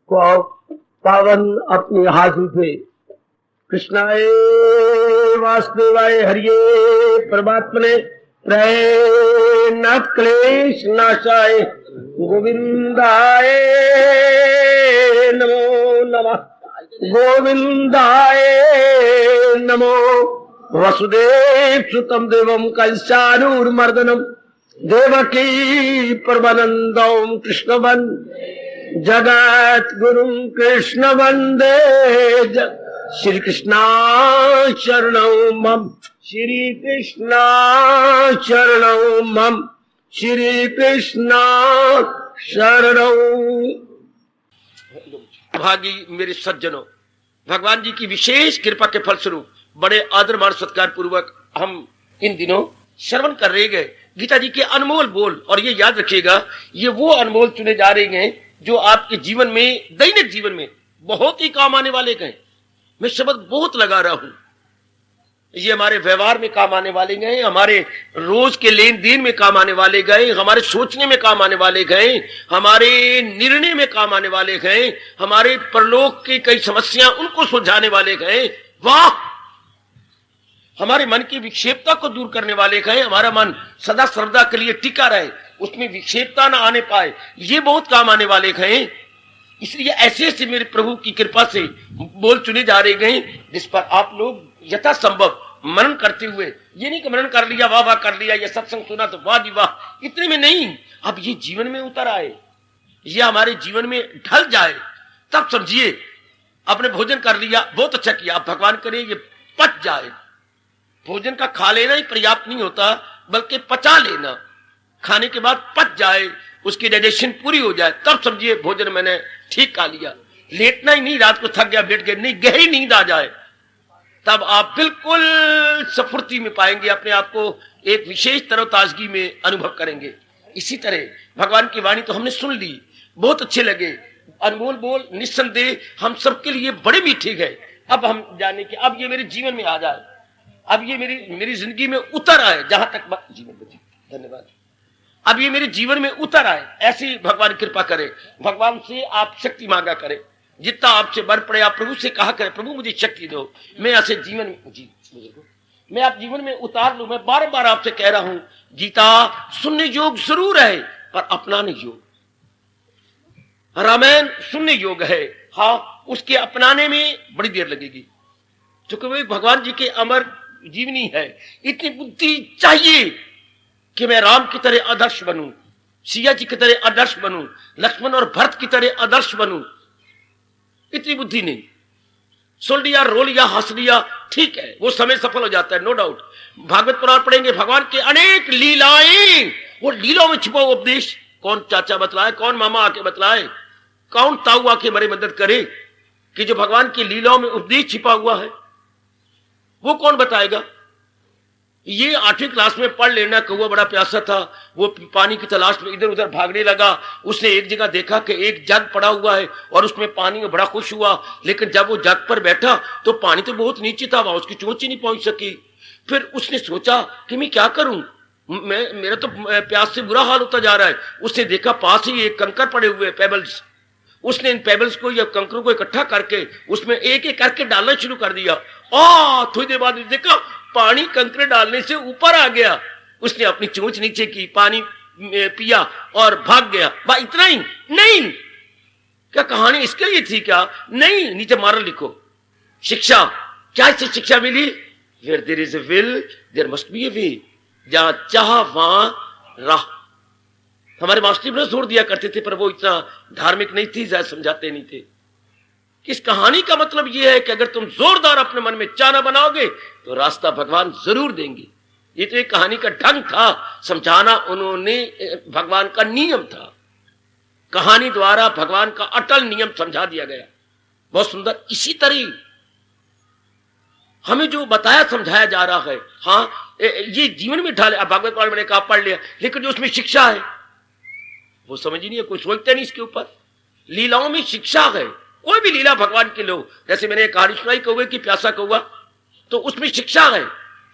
को पावन अपने हाथों से कृष्णाय वासुदेवाय हरिये परमात्मने प्रणत क्लेश नाशाय गोविंदाय नमो नमः गोविंदाय नमो वसुदेव सुतम देवम कंसानूर्मर्दनम देवकी परमानंदम कृष्णवन जगत गुरुम कृष्ण वंदे श्री कृष्णा शरणौ मम श्री कृष्णा शरणौ मम श्री कृष्णा शरणौ। भागी मेरे सज्जनों, भगवान जी की विशेष कृपा के फलस्वरूप बड़े आदर मान सत्कार पूर्वक हम इन दिनों श्रवण कर रहे गए गीता जी के अनमोल बोल। और ये याद रखिएगा, ये वो अनमोल चुने जा रहे हैं जो आपके जीवन में, दैनिक जीवन में बहुत ही काम आने वाले गए। मैं शब्द बहुत लगा रहा हूं, ये हमारे व्यवहार में काम आने वाले गए, हमारे रोज के लेन देन में काम आने वाले गए, हमारे सोचने में काम आने वाले गए, हमारे निर्णय में काम आने वाले गए, हमारे परलोक की कई समस्या उनको सुलझाने वाले गए। वाह, हमारे मन की विक्षेपता को दूर करने वाले गए, हमारा मन सदा सर्वदा के लिए टिका रहे, उसमें विक्षेपता ना आने पाए, ये बहुत काम आने वाले गए। इसलिए ऐसे ऐसे मेरे प्रभु की कृपा से बोल चुने जा रहे गए जिस पर आप लोग यथासंभव मनन करते हुए, ये नहीं कि मनन कर लिया, वाह वाह कर लिया, ये सत्संग सुना तो वाह जी वाह, इतने में नहीं, अब ये जीवन में उतर आए, ये हमारे जीवन में ढल जाए, तब समझिए आपने भोजन कर लिया, बहुत अच्छा किया, अब भगवान करे ये पच जाए। भोजन का खा लेना ही पर्याप्त नहीं होता, बल्कि पचा लेना, खाने के बाद पच जाए, उसकी डाइजेशन पूरी हो जाए, तब समझिए भोजन मैंने ठीक खा लिया। लेटना ही नहीं, रात को थक गया बैठ गए, नहीं, गहरी नींद आ जाए, तब आप बिल्कुल स्फूर्ति में पाएंगे अपने आप को, एक विशेष तरोताजगी में अनुभव करेंगे। इसी तरह भगवान की वाणी तो हमने सुन ली, बहुत अच्छे लगे, अनमोल बोल निस्संदेह हम सबके लिए बड़े मीठे गए। अब हम जाने कि अब ये मेरे जीवन में आ जाए, अब ये मेरी जिंदगी में उतर आए, जहां तक जीवन बची। धन्यवाद। अब ये मेरे जीवन में उतर आए, ऐसी भगवान कृपा करे। भगवान से आप शक्ति मांगा करें, जितना आपसे बर पड़े आप प्रभु से कहा करें, प्रभु मुझे शक्ति दो, मैं ऐसे जीवन में मैं आप जीवन में उतार लूं। मैं बार बार आपसे कह रहा हूं, गीता सुनने योग जरूर है पर अपनाने योग, रामायण सुनने योग है, हाँ उसके अपनाने में बड़ी देर लगेगी, क्योंकि वे भगवान जी के अमर जीवनी है। इतनी बुद्धि चाहिए कि मैं राम की तरह आदर्श बनूं, सिया जी की तरह आदर्श बनूं, लक्ष्मण और भरत की तरह आदर्श बनूं, इतनी बुद्धि नहीं। सुन लिया, रो लिया, हंस लिया, ठीक है, वो समय सफल हो जाता है, नो डाउट। भागवत पुराण पढ़ेंगे, भगवान के अनेक लीलाएं, वो लीलाओं में छुपा उपदेश कौन चाचा बतलाए, कौन मामा आके बतलाए, कौन ताऊ आके मेरी मदद करे कि जो भगवान की लीलाओं में उपदेश छिपा हुआ है वो कौन बताएगा। ये 8वीं क्लास में पढ़ लेना, कौवा बड़ा प्यासा था, वो पानी की तलाश में इधर उधर भागने लगा, उसने एक जगह देखा कि एक जग पड़ा हुआ है और उसमें पानी में बड़ा खुश हुआ, लेकिन जब वो जग पर बैठा तो पानी तो बहुत नीचे था, वहां उसकी चोंच ही नहीं पहुंच सकी। फिर उसने सोचा कि मैं क्या करूं, मेरा तो प्यास से बुरा हाल होता जा रहा है। उसने देखा पास ही एक कंकर पड़े हुए, पेबल्स, उसने इन पेबल्स को या कंकरों को इकट्ठा करके उसमें एक एक करके डालना शुरू कर दिया। थोड़ी देर बाद देखा पानी कंकरे डालने से ऊपर आ गया, उसने अपनी चोंच नीचे की, पानी पिया और भाग गया। बा इतना ही नहीं, क्या कहानी इसके लिए थी क्या? नहीं, नीचे मार लिखो शिक्षा। क्या इससे शिक्षा मिली? Where there is a will, there must be a way. जहां चाह वहां राह। हमारे मास्टर ने जोर दिया करते थे, पर वो इतना धार्मिक नहीं थी, ज्यादा समझाते नहीं थे। इस कहानी का मतलब यह है कि अगर तुम जोरदार अपने मन में चाहना बनाओगे तो रास्ता भगवान जरूर देंगे। ये तो एक कहानी का ढंग था, समझाना उन्होंने भगवान का नियम था। कहानी द्वारा भगवान का अटल नियम समझा दिया गया, बहुत सुंदर। इसी तरह हमें जो बताया समझाया जा रहा है, हाँ ये जीवन में ढाले। भागवत पुराण मैंने कहा पढ़ लिया, लेकिन जो उसमें शिक्षा है वो समझ ही नहीं है, कोई सोचता नहीं इसके ऊपर। लीलाओं में शिक्षा है, कोई भी लीला भगवान के लो, जैसे मैंने कहानी सुनाई कौवे की प्यासा कौवा, तो उसमें शिक्षा है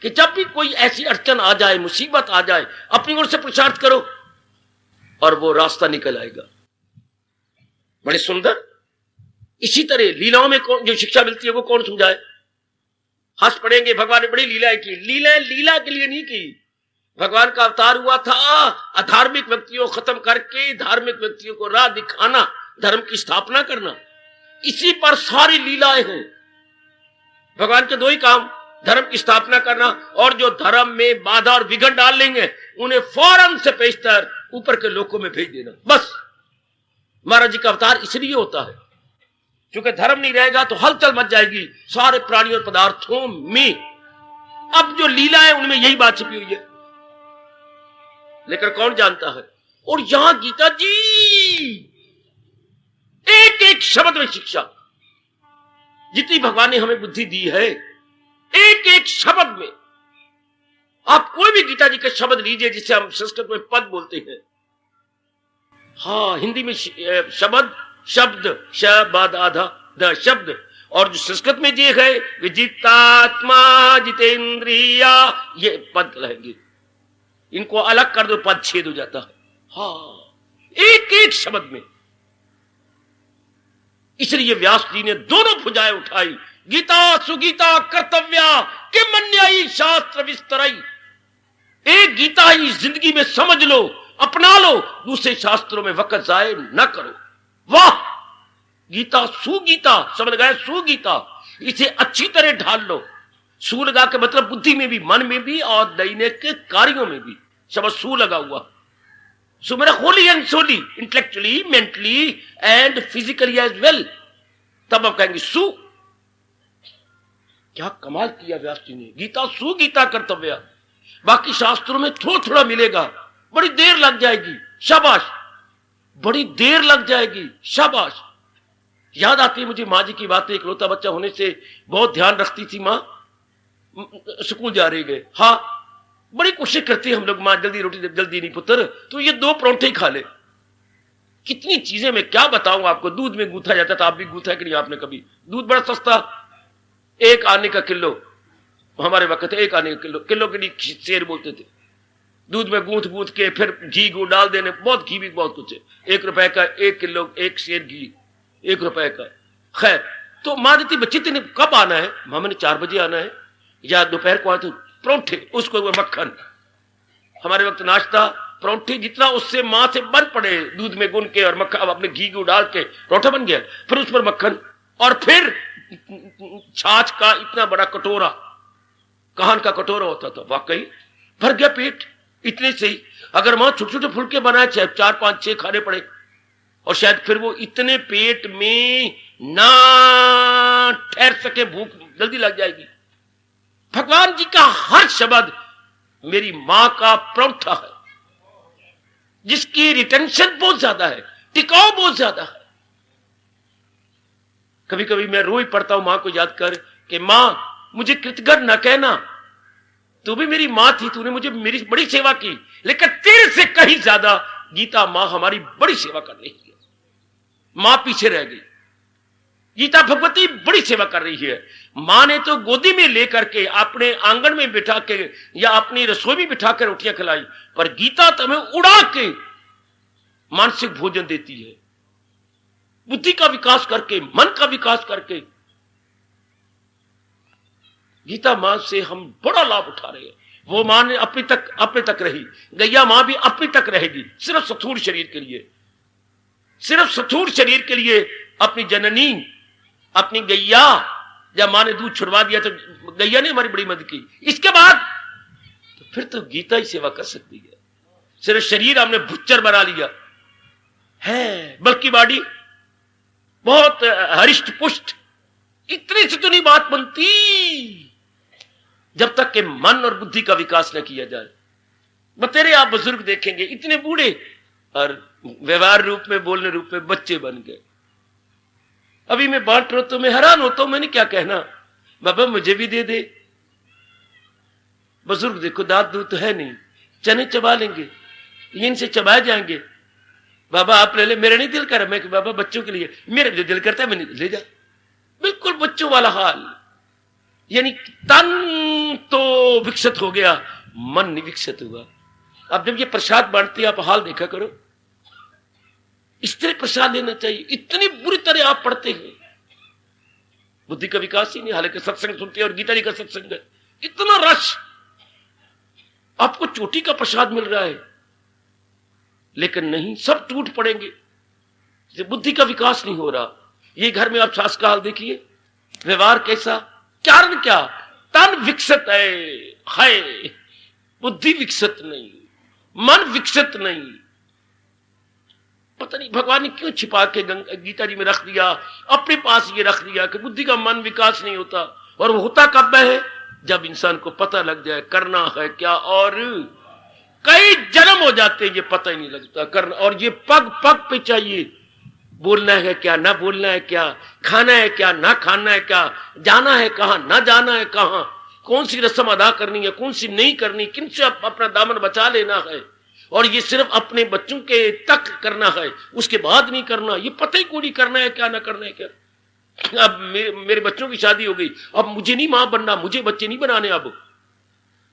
कि जब भी कोई ऐसी अड़चन आ जाए, मुसीबत आ जाए, अपनी ओर से पुरुषार्थ करो और वो रास्ता निकल आएगा। बड़े सुंदर। इसी तरह लीलाओं में जो शिक्षा मिलती है वो कौन समझाए? हंस पड़ेंगे, भगवान ने बड़ी लीलाएं की। लीलाएं लीला के लिए नहीं की। भगवान का अवतार हुआ था अधार्मिक व्यक्तियों को खत्म करके धार्मिक व्यक्तियों को राह दिखाना, धर्म की स्थापना करना, इसी पर सारी लीलाएं हैं। भगवान के दो ही काम, धर्म की स्थापना करना और जो धर्म में बाधा और विघन डाल लेंगे उन्हें फौरन से पेशतर ऊपर के लोकों में भेज देना। बस महाराज जी का अवतार इसलिए होता है क्योंकि धर्म नहीं रहेगा तो हलचल मच जाएगी सारे प्राणियों और पदार्थों में। अब जो लीला है उनमें यही बात छिपी हुई है, लेकिन कौन जानता है? और यहां गीता जी एक एक शब्द में शिक्षा, जितनी भगवान ने हमें बुद्धि दी है, एक एक शब्द में। आप कोई भी गीता जी के शब्द लीजिए जिसे हम संस्कृत में पद बोलते हैं, हाँ हिंदी में शब्द, शब्द शब्द आधा द शब्द, और जो संस्कृत में जे है विजितात्मा जितेंद्रिया, ये पद कहेंगे। इनको अलग कर दो पद छेद हो जाता है। हाँ एक एक शब्द में। इसलिए व्यास जी ने दोनों भुजाएं उठाई, गीता सुगीता कर्तव्या किम अन्यायी शास्त्र विस्तरई। एक गीता ही जिंदगी में समझ लो, अपना लो, दूसरे शास्त्रों में वक्त जाए न करो। वाह, गीता सुगीता, समझ गए? सुगीता, इसे अच्छी तरह ढाल लो। सू लगा के मतलब बुद्धि में भी, मन में भी और दैनिक कार्यों में भी शब्द सू लगा हुआ। सो मेरा wholly and solely, intellectually, mentally and physically as well. तब आप कहेंगे सु। क्या कमाल किया व्यास जी ने, गीता सु गीता कर्तव्य। बाकी शास्त्रों में थोड़ा थोड़ा मिलेगा, बड़ी देर लग जाएगी, शाबाश, बड़ी देर लग जाएगी, शाबाश। याद आती है मुझे माँ जी की बातें। इकलौता बच्चा होने से बहुत ध्यान रखती थी माँ। स्कूल जा रही गए, हाँ बड़ी कोशिश करती है हम लोग, माँ जल्दी रोटी दे, जल्दी नहीं पुत्र, तो ये 2 परोंठे ही खा ले। कितनी चीजें मैं क्या बताऊं आपको। दूध में गूंथा जाता था, आप भी गूंथा कि नहीं आपने कभी? दूध बड़ा सस्ता, 1 आने का किलो, हमारे वक्त 1 आने का किलो, किलो के लिए शेर बोलते थे। दूध में गूंथ गूंथ के फिर घी गू डाल देने, बहुत घी भी बहुत कुछ है। 1 रुपए का 1 किलो, 1 शेर घी 1 रुपए का। खैर, तो माँ देती बच्चे तेने कब आना है? माँ मैंने 4 बजे आना है, या दोपहर को आए तो परोंठे, उसको मक्खन। हमारे वक्त नाश्ता परोंठे, जितना उससे माँ से बन पड़े दूध में गुन के और मक्खन, अब अपने घी को डाल के परोठा बन गया, फिर उस पर मक्खन, और फिर छाछ का इतना बड़ा कटोरा, कहान का कटोरा होता था। वाकई भर गया पेट इतने से ही। अगर माँ छोटे छोटे फुलके बनाए, चाहे 4 5 6 खाने पड़े, और शायद फिर वो इतने पेट में ना ठहर सके, भूख जल्दी लग जाएगी। भगवान जी का हर शब्द मेरी मां का परोंठा है, जिसकी रिटेंशन बहुत ज्यादा है, टिकाव बहुत ज्यादा है। कभी कभी मैं रो ही पड़ता हूं मां को याद कर कि मां मुझे कृतज्ञ न कहना, तू भी मेरी मां थी, तूने मुझे मेरी बड़ी सेवा की, लेकिन तेरे से कहीं ज्यादा गीता मां हमारी बड़ी सेवा कर रही है। मां पीछे रह गई, गीता भगवती बड़ी सेवा कर रही है। मां ने तो गोदी में लेकर के अपने आंगन में बिठा के या अपनी रसोई में बिठा कर रोटियां खिलाई, पर गीता तो हमें उड़ा के मानसिक भोजन देती है, बुद्धि का विकास करके, मन का विकास करके। गीता मां से हम बड़ा लाभ उठा रहे हैं। वो मां ने अपने तक रही, गैया मां भी अपने तक रहेगी, सिर्फ स्थूल शरीर के लिए, सिर्फ स्थूल शरीर के लिए। अपनी जननी, अपनी गैया, जब मां ने दूध छुड़वा दिया तो गैया ने हमारी बड़ी मदद की। इसके बाद तो फिर तो गीता ही सेवा कर सकती है। सिर्फ शरीर हमने भुच्चर बना लिया है, बल्कि बॉडी बहुत हरिष्ट पुष्ट, इतनी से तो नहीं बात बनती जब तक कि मन और बुद्धि का विकास न किया जाए। बतेरे आप बुजुर्ग देखेंगे इतने बूढ़े और व्यवहार रूप में, बोलने रूप में बच्चे बन गए। अभी मैं बांट रहा तो मैं हैरान होता हूं, मैंने क्या कहना, बाबा मुझे भी दे दे। बुजुर्ग देखो दांत दूध तो है नहीं, चने चबा लेंगे, इनसे चबाए जाएंगे। बाबा आप ले ले, मेरा नहीं दिल कर, मैं बाबा बच्चों के लिए, मेरा जो दिल करता है मैंने ले जा। बिल्कुल बच्चों वाला हाल। यानी तन तो विकसित हो गया, मन नहीं विकसित हुआ। अब जब ये प्रसाद बांटते आप हाल देखा करो, इस तरह प्रसाद लेना चाहिए। इतनी बुरी तरह आप पढ़ते हैं, बुद्धि का विकास ही नहीं। हालांकि सत्संग सुनते हैं और गीता जी का सत्संग है, इतना रश, आपको चोटी का प्रसाद मिल रहा है, लेकिन नहीं, सब टूट पड़ेंगे। बुद्धि का विकास नहीं हो रहा। ये घर में आप सास का हाल देखिए, व्यवहार कैसा, कारण क्या, तन विकसित है, बुद्धि विकसित नहीं, मन विकसित नहीं। पता नहीं भगवान ने क्यों छिपा के गीता जी में रख दिया, अपने पास ये रख दिया कि बुद्धि का मन विकास नहीं होता। और वो होता कब है, जब इंसान को पता लग जाए करना है क्या, और कई जन्म हो जाते हैं ये पता ही नहीं लगता करना। और ये पग पग पे चाहिए, बोलना है क्या, ना बोलना है क्या, खाना है क्या, ना खाना है क्या, जाना है कहां, ना जाना है कहां, कौन सी रस्म अदा करनी है, कौन सी नहीं करनी, किन से अपना दामन बचा लेना है। और ये सिर्फ अपने बच्चों के तक करना है, उसके बाद नहीं करना। ये पता ही कोई नहीं करना है क्या, ना करना है क्या। अब मेरे बच्चों की शादी हो गई, अब मुझे नहीं मां बनना, मुझे बच्चे नहीं बनाने। अब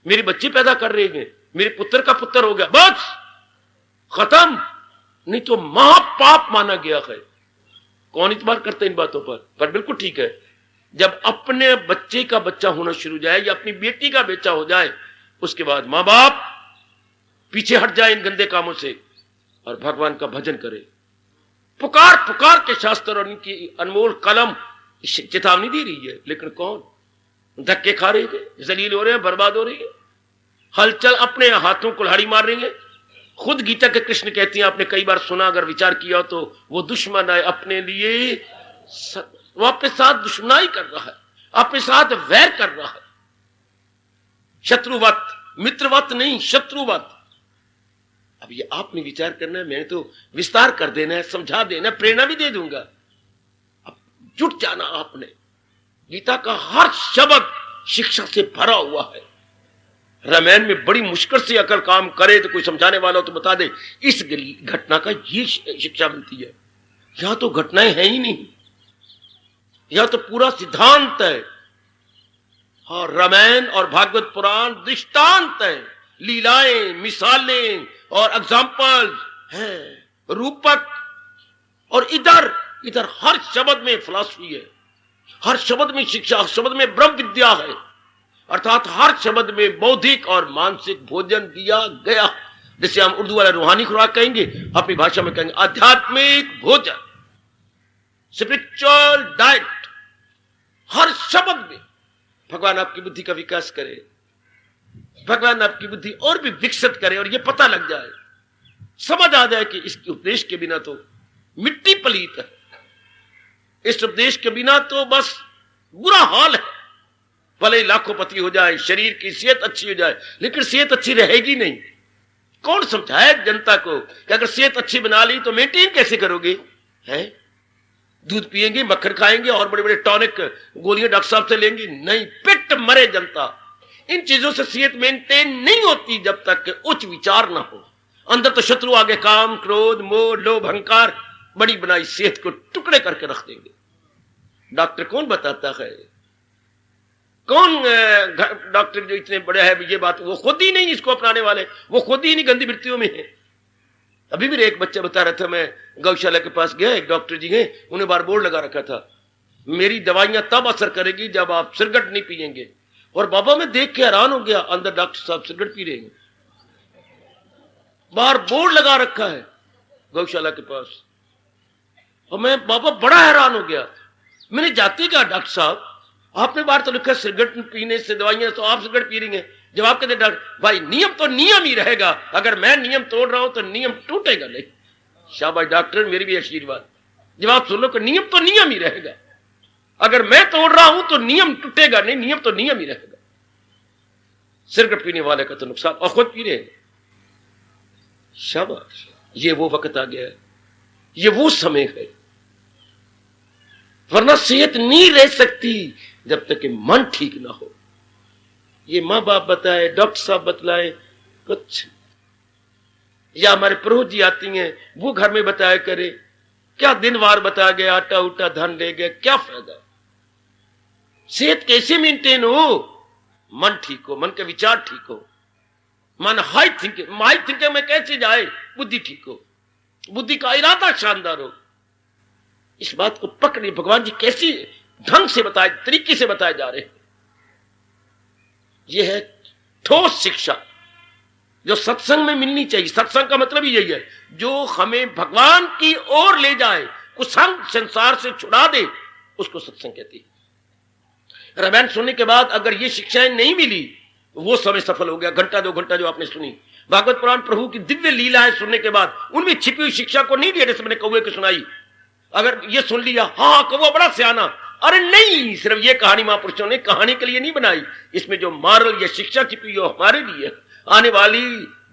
मेरे बच्चे पैदा कर रहे हैं, मेरे पुत्र का पुत्र हो गया, बस खत्म। नहीं तो महापाप माना गया है। कौन इतबार करते इन बातों पर बिल्कुल ठीक है। जब अपने बच्चे का बच्चा होना शुरू हो जाए या अपनी बेटी का बेटा हो जाए, उसके बाद मां बाप पीछे हट जाए इन गंदे कामों से और भगवान का भजन करे। पुकार पुकार के शास्त्र और इनकी अनमोल कलम चेतावनी दे रही है, लेकिन कौन धक्के खा रहे थे, जलील हो रहे हैं, बर्बाद हो रही है, हलचल अपने हाथों को लहाड़ी मार रही है। खुद गीता के कृष्ण कहती हैं, आपने कई बार सुना, अगर विचार किया तो, वो दुश्मन है अपने लिए, वो अपने साथ दुश्मनाई कर रहा है, अपने साथ वैर कर रहा है, शत्रुवत, मित्रवत नहीं, शत्रुवत। अब ये आपने विचार करना है, मैंने तो विस्तार कर देना है, समझा देना, प्रेरणा भी दे दूंगा। अब जुट जाना आपने। गीता का हर शब्द शिक्षा से भरा हुआ है। रामायण में बड़ी मुश्किल से अकल काम करे तो कोई समझाने वाला तो बता दे इस घटना का ये शिक्षा मिलती है। यहां तो घटनाएं हैं ही नहीं, यहां तो पूरा सिद्धांत है। हाँ, रामायण और भागवत पुराण दृष्टांत है, लीलाएं, मिसालें और एग्जाम्पल हैं, रूपक। और इधर इधर हर शब्द में फिलॉसफी है, हर शब्द में शिक्षा, हर शब्द में ब्रह्म विद्या है, अर्थात हर शब्द में बौद्धिक और मानसिक भोजन दिया गया। जिसे हम उर्दू वाला रूहानी खुराक कहेंगे, अपनी भाषा में कहेंगे आध्यात्मिक भोजन, स्पिरिचुअल डाइट। हर शब्द में भगवान आपकी बुद्धि का विकास करे, भगवान आपकी बुद्धि और भी विकसित करे और यह पता लग जाए, समझ आ जाए कि इसके उपदेश के बिना तो मिट्टी पलीत है, इस उपदेश के बिना तो बस बुरा हाल है। भले लाखों पति हो जाए, शरीर की सेहत अच्छी हो जाए, लेकिन सेहत अच्छी रहेगी नहीं। कौन समझाए जनता को कि अगर सेहत अच्छी बना ली तो मेंटेन कैसे करोगे? है दूध पिएंगे, मक्खन खाएंगे और बड़े बड़े टॉनिक गोलियां डॉक्टर साहब से लेंगे? नहीं, पिट मरे जनता। इन चीजों से सेहत मेंटेन नहीं होती जब तक कि उच्च विचार ना हो। अंदर तो शत्रु आगे काम, क्रोध, मोह, लोभ, अहंकार बड़ी बनाई सेहत को टुकड़े करके रख देंगे। डॉक्टर कौन बताता है? कौन डॉक्टर जो इतने बड़े हैं, ये बात वो खुद ही नहीं इसको अपनाने वाले, वो खुद ही नहीं गंदी वृत्तियों में है। अभी भी एक बच्चा बता रहा था, मैं गौशाला के पास गया, एक डॉक्टर जी हैं, उन्हें बार बोर्ड लगा रखा था, मेरी दवाइयां तब असर करेगी जब आप सिगरेट नहीं पिएंगे। और बाबा मैं देख के हैरान हो गया, अंदर डॉक्टर साहब सिगरेट पी रहे हैं, बाहर बोर्ड लगा रखा है गौशाला के पास। और मैं बाबा बड़ा हैरान हो गया। मैंने जाते कहा डॉक्टर साहब आपने बाहर तो लिखा सिगरेट पीने से दवाइयां, तो आप सिगरेट पी रही हैं। जवाब कहते डॉक्टर भाई नियम तो नियम ही रहेगा, अगर मैं नियम तोड़ रहा हूं तो नियम टूटेगा नहीं। शाबाश डॉक्टर, मेरी भी आशीर्वाद। जवाब सुन लो कि नियम तो नियम ही रहेगा, अगर मैं तोड़ रहा हूं तो नियम टूटेगा नहीं, नियम तो नियम ही रहेगा। सिगरेट पीने वाले का तो नुकसान, और खुद पी रहे हैं। शाबाश, ये वो वक्त आ गया है, ये वो समय है, वरना सेहत नहीं रह सकती जब तक कि मन ठीक ना हो। ये मां बाप बताए, डॉक्टर साहब बतलाए कुछ, या हमारे पुरोहित जी आती हैं वो घर में बताया करे, क्या दिन वार बता गया, आटा उटा धन ले गया, क्या फायदा? सेहत कैसे मेंटेन हो? मन ठीक हो, मन के विचार ठीक हो, मन हाई थिंकिंग में कैसे जाए, बुद्धि ठीक हो, बुद्धि का इरादा शानदार हो। इस बात को पकड़िए, भगवान जी कैसी ढंग से बताए, तरीके से बताए जा रहे हैं। यह है ठोस शिक्षा जो सत्संग में मिलनी चाहिए। सत्संग का मतलब ही यही है, जो हमें भगवान की ओर ले जाए, कुसंग संसार से छुड़ा दे, उसको सत्संग कहती है। रामायण सुनने के बाद अगर ये शिक्षाएं नहीं मिली, वो समय सफल हो गया। घंटा 2 घंटा जो आपने सुनी, भागवत पुराण प्रभु की दिव्य लीलाएं सुनने के बाद उनमें छिपी हुई शिक्षा को नहीं लिया, जैसे मैंने कौवे को सुनाई। अगर ये सुन लिया, हाँ कौवा बड़ा सियाना, अरे नहीं, सिर्फ ये कहानी महापुरुषों ने कहानी के लिए नहीं बनाई, इसमें जो मॉरल या शिक्षा छिपी हो हमारे लिए, आने वाली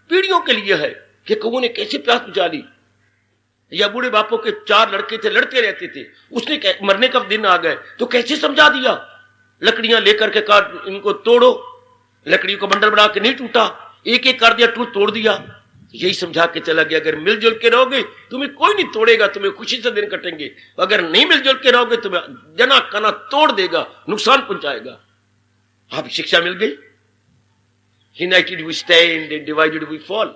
पीढ़ियों के लिए है कि कौवे ने कैसे प्यास बुझा ली। या बूढ़े बापों के 4 लड़के थे, लड़ते रहते थे, उसने मरने का दिन आ गए तो कैसे समझा दिया, लकड़ियां लेकर के काट, इनको तोड़ो, लकड़ी को बंडल बना के नहीं टूटा, एक एक कर दिया, टूट तोड़ दिया, यही समझा के चला गया। अगर मिलजुल के रहोगे तुम्हें कोई नहीं तोड़ेगा, तुम्हें खुशी से दिन कटेंगे। अगर नहीं मिलजुल के रहोगे तुम्हें जना कना तोड़ देगा, नुकसान पहुंचाएगा। आप शिक्षा मिल गई, united we stand and divided we fall,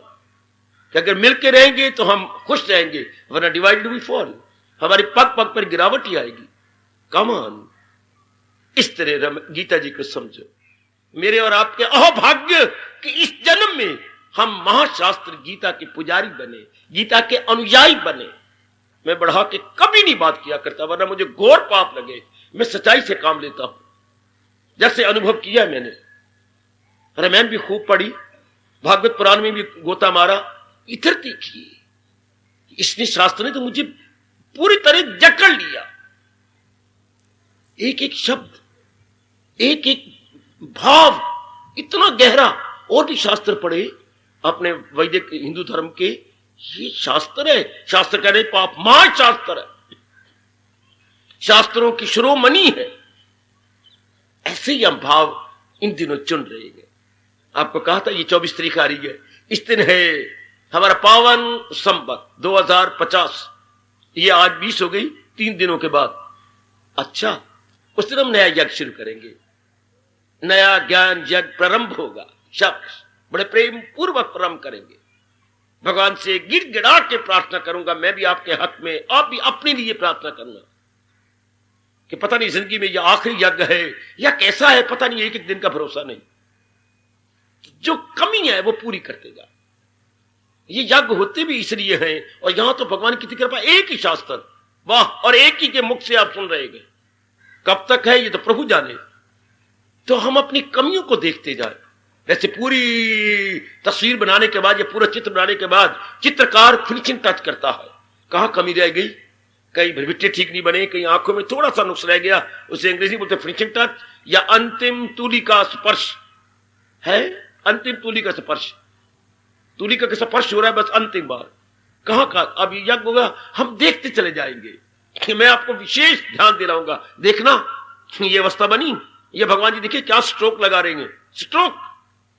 कि अगर मिलके रहेंगे तो हम खुश रहेंगे, वरना डिवाइडेड वी फॉल, हमारे पग पग पर गिरावट ही आएगी। कम ऑन, इस तरह गीता जी को समझो। मेरे और आपके अहोभाग्य कि इस जन्म में हम महाशास्त्र गीता के पुजारी बने, गीता के अनुयायी बने। मैं बढ़ा के कभी नहीं बात किया करता, वरना मुझे घोर पाप लगे। मैं सच्चाई से काम लेता हूं, जैसे अनुभव किया मैंने। रामायण भी खूब पढ़ी, भागवत पुराण में भी गोता मारा, इधर देखिए, इसने शास्त्र ने तो मुझे पूरी तरह जकड़ लिया। एक एक शब्द, एक एक भाव इतना गहरा। और भी शास्त्र पढ़े अपने वैदिक हिंदू धर्म के, ये शास्त्र है, शास्त्र कह रहे पाप महाशास्त्र है, शास्त्रों की शिरोमणि है। ऐसे ही हम भाव इन दिनों चुन रहे हैं। आपको कहा था ये 24 तारीख आ रही है, इस दिन है हमारा पावन संवत 2050। ये आज 20 हो गई, 3 दिनों के बाद। अच्छा, उस दिन हम नया यज्ञ शुरू करेंगे, नया ज्ञान यज्ञ प्रारंभ होगा। शब्द बड़े प्रेम पूर्वक प्रारंभ करेंगे। भगवान से गिड़गिड़ा के प्रार्थना करूंगा, मैं भी आपके हक में, आप भी अपने लिए प्रार्थना करना कि पता नहीं जिंदगी में यह आखिरी यज्ञ है या कैसा है, पता नहीं, एक एक दिन का भरोसा नहीं। जो कमी है वो पूरी करते जा। ये यज्ञ होते भी इसलिए हैं, और यहां तो भगवान की कृपा, एक ही शास्त्र, वाह, और एक ही के मुख से आप सुन रहे हैं। कब तक है ये तो प्रभु जाने। तो हम अपनी कमियों को देखते जाए। वैसे पूरी तस्वीर बनाने के बाद या पूरा चित्र बनाने के बाद चित्रकार फिनिशिंग टच करता है, कहां कमी रह गई, कहीं भरभिट्टे ठीक नहीं बने, कहीं आंखों में थोड़ा सा नुक्स रह गया, उसे अंग्रेजी बोलते फिनिशिंग टच, या अंतिम तूली का स्पर्श है। अंतिम तूली का स्पर्श, तूली का स्पर्श हो रहा है बस अंतिम बार, कहां का अब यज्ञ होगा, हम देखते चले जाएंगे। कि मैं आपको विशेष ध्यान दिलाऊंगा, देखना ये अवस्था बनी, ये भगवान जी देखिए क्या स्ट्रोक लगा रहे हैं। स्ट्रोक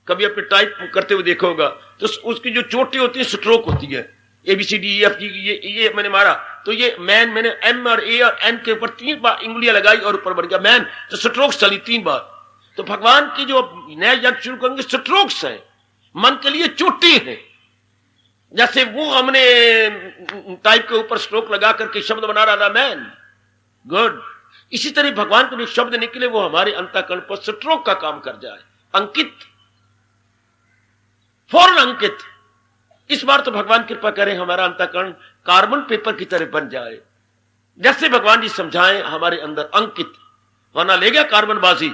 कभी अपने टाइप करते हुए देखा होगा तो उसकी जो चोटें होती है स्ट्रोक होती है। ABCDEFG, ये मैंने मारा तो ये मैन, मैंने M और A और N के ऊपर 3 बार इंगलियां लगाई और ऊपर बढ़ गया मैन, तो स्ट्रोक्स चली 3 बार। तो भगवान की जो नया यज्ञ शुरू करेंगे स्ट्रोक्स है, मन के लिए चोटी है। जैसे वो हमने टाइप के ऊपर स्ट्रोक लगा करके शब्द बना रहा था मैन, गुड, इसी तरह भगवान के जो शब्द निकले वो हमारे अंतःकरण पर स्ट्रोक का काम कर जाए। अंकित, फौरन अंकित। इस बार तो भगवान कृपा करें हमारा अंतःकरण कार्बन पेपर की तरह बन जाए, जैसे भगवान जी समझाएं हमारे अंदर अंकित होना। ले गया कार्बन बाजी,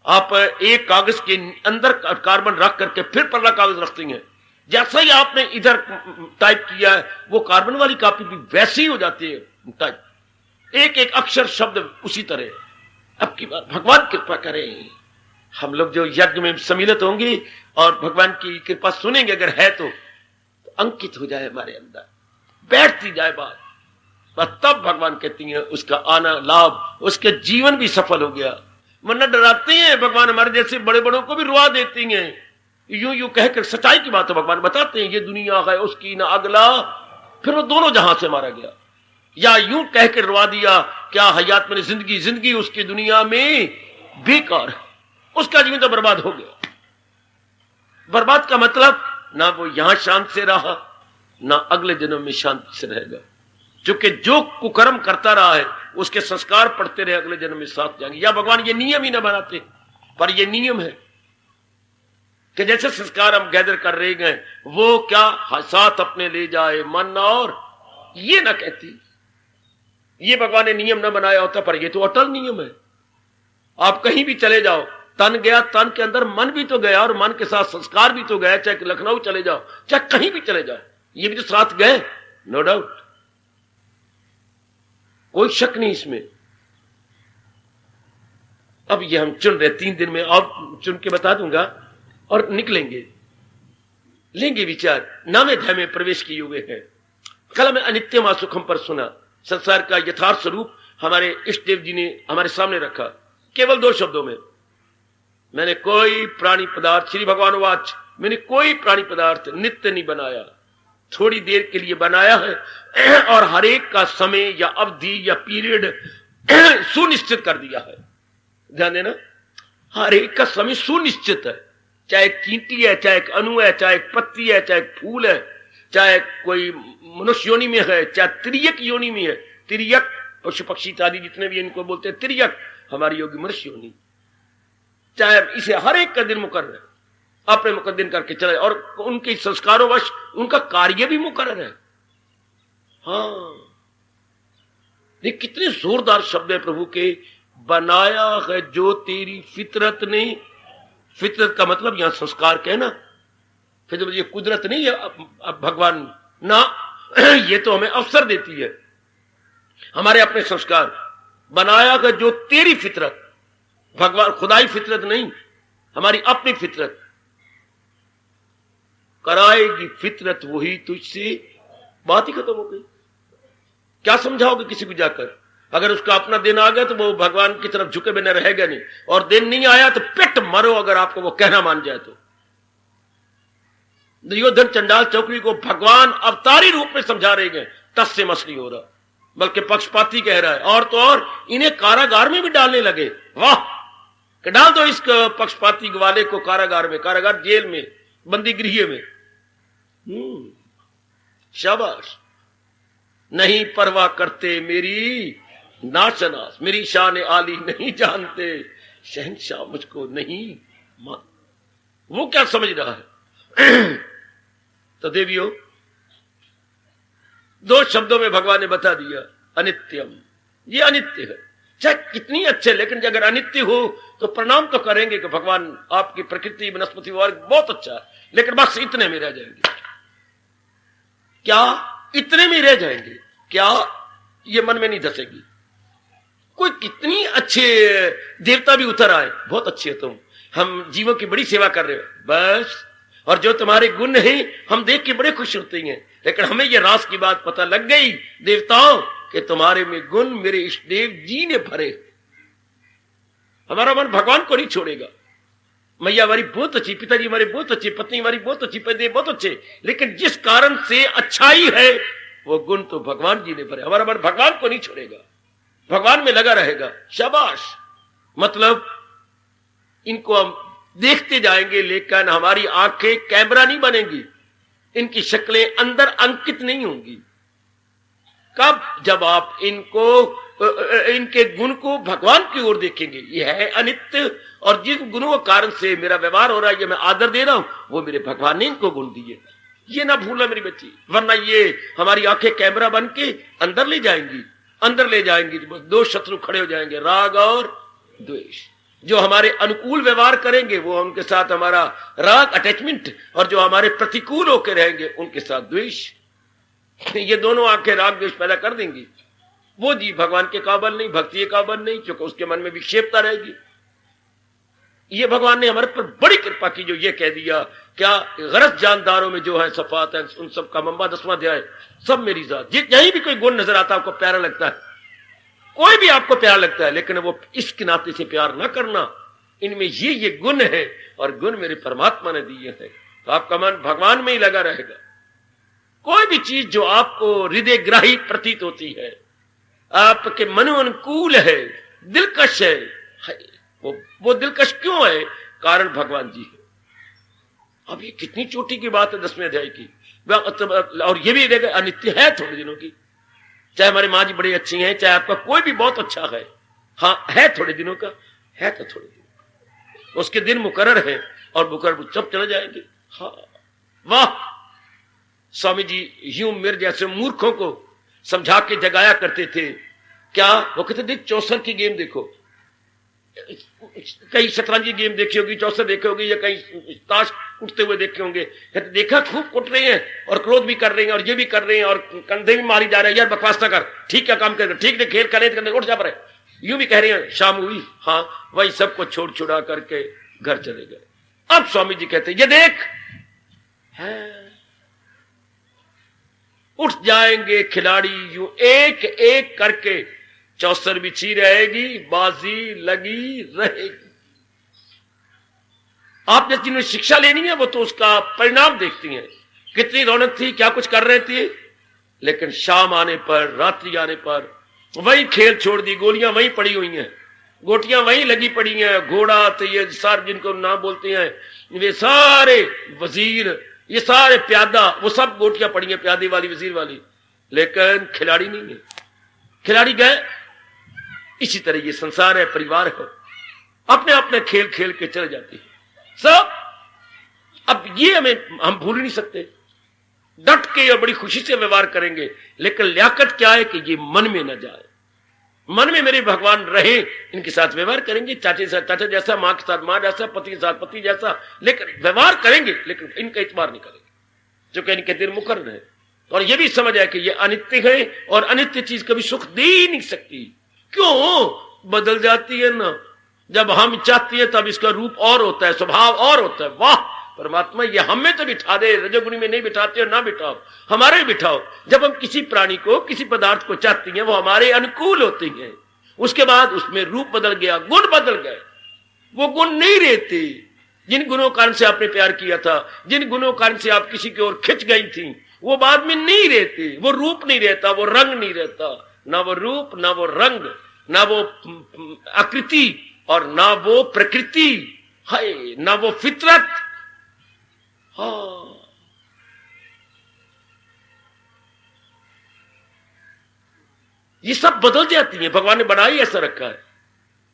आप एक कागज के अंदर कार्बन रख करके फिर पहला कागज रखते हैं, जैसा ही आपने इधर टाइप किया है वो कार्बन वाली कॉपी भी वैसी ही हो जाती है टाइप, एक एक अक्षर शब्द उसी तरह। अब की बार भगवान कृपा करें हम लोग जो यज्ञ में सम्मिलित होंगे और भगवान की कृपा सुनेंगे, अगर है तो अंकित हो जाए हमारे अंदर, बैठती जाए बात, तब भगवान कहती हैं उसका आना लाभ, उसके जीवन भी सफल हो गया। वरना डराते हैं भगवान, हमारे जैसे बड़े बड़ों को भी रुआ देती हैं, यूं यूं कहकर सच्चाई की बात है भगवान बताते हैं, ये दुनिया है उसकी ना अगला, फिर वो दोनों जहां से मारा गया। या यूं कहकर रुआ दिया, क्या हयात में जिंदगी, जिंदगी उसकी दुनिया में बेकार, उसका जीवन तो बर्बाद हो गया। बर्बाद का मतलब ना वो यहां शांत से रहा, ना अगले जन्म में शांति से रहेगा, क्योंकि जो कुकर्म करता रहा है उसके संस्कार पढ़ते रहे, अगले जन्म में साथ जाएंगे। या भगवान ये नियम ही ना बनाते, पर ये नियम है कि जैसे संस्कार हम गैदर कर रहे गए, वो क्या साथ अपने ले जाए मन, और ये ना कहती। ये भगवान ने नियम ना बनाया होता, पर ये तो अटल नियम है। आप कहीं भी चले जाओ, तन गया, तन के अंदर मन भी तो गया, और मन के साथ संस्कार भी तो गया। चाहे लखनऊ चले जाओ, चाहे कहीं भी चले जाओ, ये भी तो साथ गए, नो डाउट, कोई शक नहीं इसमें। अब ये हम चुन रहे, 3 दिन में और चुन के बता दूंगा, और निकलेंगे, लेंगे विचार। 9वें अध्याय में प्रवेश किए हुए हैं। कल हमें अनित्यम असुखम पर सुना, संसार का यथार्थ स्वरूप हमारे इष्ट देव जी ने हमारे सामने रखा, केवल 2 शब्दों में। मैंने कोई प्राणी पदार्थ, श्री भगवान वाच, मैंने कोई प्राणी पदार्थ नित्य नहीं बनाया, थोड़ी देर के लिए बनाया है, और हर एक का समय या अवधि या पीरियड सुनिश्चित कर दिया है। ध्यान देना, हर एक का समय सुनिश्चित है, चाहे एक चींटी है, चाहे एक अणु है, चाहे एक पत्ती है, चाहे एक फूल है, चाहे कोई मनुष्य योनि में है, चाहे तिर्यक योनि में है। तिर्यक पशु पक्षी इत्यादि जितने भी इनको बोलते हैं तिर्यक, हमारी योगी मनुष्य योनि, चाहे इसे हर एक का दिन मुकर्रर है, अपने मुकद्दर दिन करके चले, और उनके संस्कारों वश उनका कार्य भी मुकर्रर है। हाँ, ये कितने जोरदार शब्द है प्रभु के, बनाया है जो तेरी फितरत ने। फितरत का मतलब यहां संस्कार कहना, फिर ये कुदरत नहीं है अब भगवान ना, ये तो हमें अवसर देती है, हमारे अपने संस्कार। बनाया है जो तेरी फितरत, भगवान खुदाई फितरत नहीं, हमारी अपनी फितरत। कराएगी फितरत वही तुझसे, बात ही खत्म हो गई। क्या समझाओगे किसी को जाकर? अगर उसका अपना दिन आ गया तो वो भगवान की तरफ झुके बिना रहेगा नहीं, और दिन नहीं आया तो पिट मरो अगर आपको वो कहना मान जाए तो। दुर्योधन चंडाल चौकड़ी को भगवान अवतारी रूप में समझा रहे हैं, तस से मस नहीं हो रहा, बल्कि पक्षपाती कह रहा है। और तो और इन्हें कारागार में भी डालने लगे। वाह, कि डाल दो इस पक्षपाती वाले को कारागार में, कारागार जेल में, बंदी गृह में। शाबाश, नहीं परवाह करते मेरी नाशनाश, मेरी शान आली नहीं जानते, शहंशाह मुझको नहीं मान। वो क्या समझ रहा है? तो देवियों, 2 शब्दों में भगवान ने बता दिया, अनित्यम। ये अनित्य है, चाहे कितनी अच्छे, लेकिन अगर अनित्य हो तो प्रणाम तो करेंगे कि भगवान आपकी प्रकृति वनस्पति वर्ग बहुत अच्छा है, लेकिन बस इतने में रह जाएंगे। क्या इतने में रह जाएंगे? क्या ये मन में नहीं धसेगी? कोई कितनी अच्छे देवता भी उतर आए, बहुत अच्छे हो तुम, हम जीवों की बड़ी सेवा कर रहे हो, बस। और जो तुम्हारे गुण हैं हम देख के बड़े खुश होते हैं, लेकिन हमें ये रास की बात पता लग गई देवताओं कि तुम्हारे में गुण मेरे इष्ट देव जी ने भरे। हमारा मन भगवान को नहीं छोड़ेगा। मैया हमारी बहुत अच्छी, पिताजी हमारे बहुत अच्छे, पत्नी हमारी बहुत अच्छी, पति बहुत अच्छे, लेकिन जिस कारण से अच्छाई है वो गुण तो भगवान जी ने भरे। हमारा मन भगवान को नहीं छोड़ेगा, भगवान में लगा रहेगा। शाबाश, मतलब इनको हम देखते जाएंगे, लेकिन हमारी आंखें कैमरा नहीं बनेंगी, इनकी शक्लें अंदर अंकित नहीं होंगी। कब? जब आप इनको इनके गुण को भगवान की ओर देखेंगे। यह है अनित्य, और जिन गुणों के कारण से मेरा व्यवहार हो रहा है, ये मैं आदर दे रहा हूं, वो मेरे भगवान ने इनको गुण दिए। ये ना भूलना मेरी बच्ची, वरना ये हमारी आंखें कैमरा बन के अंदर ले जाएंगी। अंदर ले जाएंगी तो 2 शत्रु खड़े हो जाएंगे, राग और द्वेष। जो हमारे अनुकूल व्यवहार करेंगे वो उनके साथ हमारा राग अटैचमेंट, और जो हमारे प्रतिकूल होकर रहेंगे उनके साथ द्वेष। ये दोनों आंखें राग द्वेष पैदा कर देंगी। वो जी भगवान के काबिल नहीं, भक्ति के काबिल नहीं, क्योंकि उसके मन में विक्षेपता रहेगी। ये भगवान ने हमारे पर बड़ी कृपा की, जो ये कह दिया, क्या गरज जानदारों में जो है सफात है, उन सब का मम्बा 10वां अध्याय, सब मेरी जात। यहीं भी कोई गुण नजर आता है आपको प्यारा लगता है, कोई भी आपको प्यारा लगता है, लेकिन वो इसके नाते से प्यार ना करना, इनमें ये गुण है, और गुण मेरे परमात्मा ने दिए हैं, तो आपका मन भगवान में ही लगा रहेगा। कोई भी चीज जो आपको हृदय ग्राही प्रतीत होती है, आपके मनो अनुकूल है, दिलकश है, वो दिलकश क्यों है? कारण भगवान जी है। अब ये कितनी चोटी की बात है 10वें अध्याय की। और ये भी देखा अनित्य है थोड़े दिनों की, चाहे हमारी माँ जी बड़ी अच्छी हैं, चाहे आपका कोई भी बहुत अच्छा है, हाँ है थोड़े दिनों का, है तो थोड़े दिन, उसके दिन मुकर्रर है और मुकर्रर सब चले जाएंगे। हाँ वाह, स्वामी जी यूं मेरे जैसे मूर्खों को समझा के जगाया करते थे। क्या वो कहते देख चौसर की गेम देखो, कहीं शतरंज की गेम देखी होगी, चौसर देखे होगी, या कहीं ताश उठते हुए देखे होंगे, कहते देखा खूब उठ रहे हैं और क्रोध भी कर रहे हैं और ये भी कर रहे हैं और कंधे भी मारी जा रहे हैं, यार बकवास ना कर, ठीक क्या काम कर, ठीक ने खेल करे उठ जा पर, यूं भी कह रहे हैं शाम हुई, हाँ वही सबको छोड़ छुड़ा करके घर चले गए। अब स्वामी जी कहते ये देख है, उठ जाएंगे खिलाड़ी यूं एक एक करके, चौसर बिछी रहेगी, बाजी लगी रहेगी। आपने जिन्हें शिक्षा लेनी है वो तो उसका परिणाम देखती हैं, कितनी रौनक थी, क्या कुछ कर रहे थे, लेकिन शाम आने पर, रात्रि आने पर वही खेल छोड़ दी, गोलियां वहीं पड़ी हुई हैं, गोटियां वहीं लगी पड़ी हैं, घोड़ा तो ये सारे जिनको नाम बोलते हैं, वे सारे वजीर, ये सारे प्यादा, वो सब गोटियां पड़ी हैं, प्यादे वाली, वजीर वाली, लेकिन खिलाड़ी नहीं है, खिलाड़ी गए। इसी तरह ये संसार है, परिवार है, अपने अपने खेल खेल के चले जाते हैं सब। अब ये हम भूल नहीं सकते, डट के और बड़ी खुशी से व्यवहार करेंगे, लेकिन लियाकत क्या है कि ये मन में न जाए, मन में मेरे भगवान रहे, इनके साथ व्यवहार करेंगे, चाचे के साथ चाचा जैसा, मां के साथ मां जैसा, पति के साथ पति जैसा, लेकिन व्यवहार करेंगे, लेकिन इनका इतबार नहीं करेंगे, जो कि इनके दिन मुकर्रर है। और ये भी समझ है कि ये अनित्य है और अनित्य चीज कभी सुख दे ही नहीं सकती, क्यों बदल जाती है ना, जब हम चाहती है तब इसका रूप और होता है, स्वभाव और होता है। वाह परमात्मा, ये हमें तो बिठा दे, रजोगुणी में नहीं बिठाते हो ना बिठाओ, हमारे बिठाओ। जब हम किसी प्राणी को, किसी पदार्थ को चाहती हैं, वो हमारे अनुकूल होती हैं, उसके बाद उसमें रूप बदल गया, गुण बदल गए, वो गुण नहीं रहते जिन गुणों कारण से आपने प्यार किया था, जिन गुणों कारण से आप किसी की ओर खिंच गई थी, वो बाद में नहीं रहते, वो रूप नहीं रहता, वो रंग नहीं रहता, ना वो रूप, ना वो रंग, ना वो आकृति और ना वो प्रकृति है, ना वो फितरत। हाँ ये सब बदल जाती है, भगवान ने बनाई ऐसा रखा है।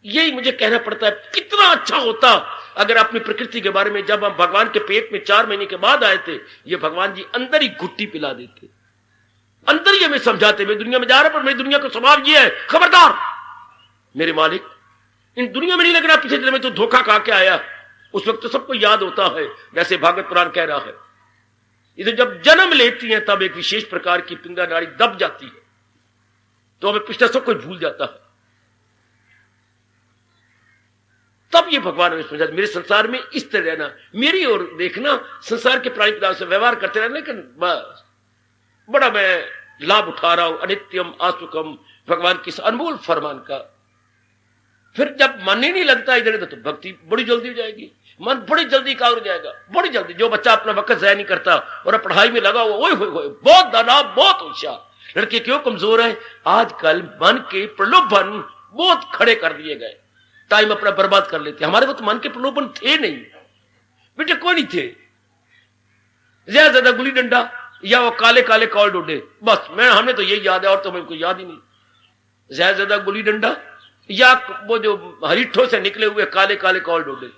यही मुझे कहना पड़ता है, कितना अच्छा होता अगर अपनी प्रकृति के बारे में, जब हम भगवान के पेट में 4 महीने के बाद आए थे, ये भगवान जी अंदर ही घुट्टी पिला देते, अंदर ही हमें समझाते, मैं दुनिया में जा रहा, पर मेरी दुनिया का स्वभाव ये है, खबरदार मेरे मालिक, इन दुनिया में नहीं लगना, पिछले जन्म में तो धोखा खा के आया। उस वक्त तो सबको याद होता है, जैसे भागवत पुराण कह रहा है, इधर जब जन्म लेती हैं तब एक विशेष प्रकार की पिंगला नाड़ी दब जाती है, तो हमें पिछला सब कुछ भूल जाता है। तब ये भगवान हमें समझा, मेरे संसार में इस तरह रहना, मेरी ओर देखना, संसार के प्राणी पदार्थ से व्यवहार करते रहना, लेकिन बस बड़ा मैं लाभ उठा रहा हूं, अनित्यम आसुकम, भगवान के अनमोल फरमान का। फिर जब मन ही नहीं लगता इधर, तो भक्ति बड़ी जल्दी हो जाएगी, मन बड़ी जल्दी काउर जाएगा, बड़ी जल्दी। जो बच्चा अपना वक्त ज़ाया नहीं करता और पढ़ाई में लगा हुआ, ओए होए बहुत दाना, बहुत होशियार। लड़के क्यों कमजोर है, आजकल मन के प्रलोभन बहुत खड़े कर दिए गए, टाइम अपना बर्बाद कर लेते। हमारे वक्त मन के प्रलोभन थे नहीं बेटे, कोई नहीं थे, ज्यादा गुली डंडा या वो काले काले कॉल डोडे, बस हमें तो यही याद है, और तो मेरे को याद ही नहीं। ज्यादा गुली डंडा या वो जो हरीठों से निकले हुए काले काले कॉल डोडे,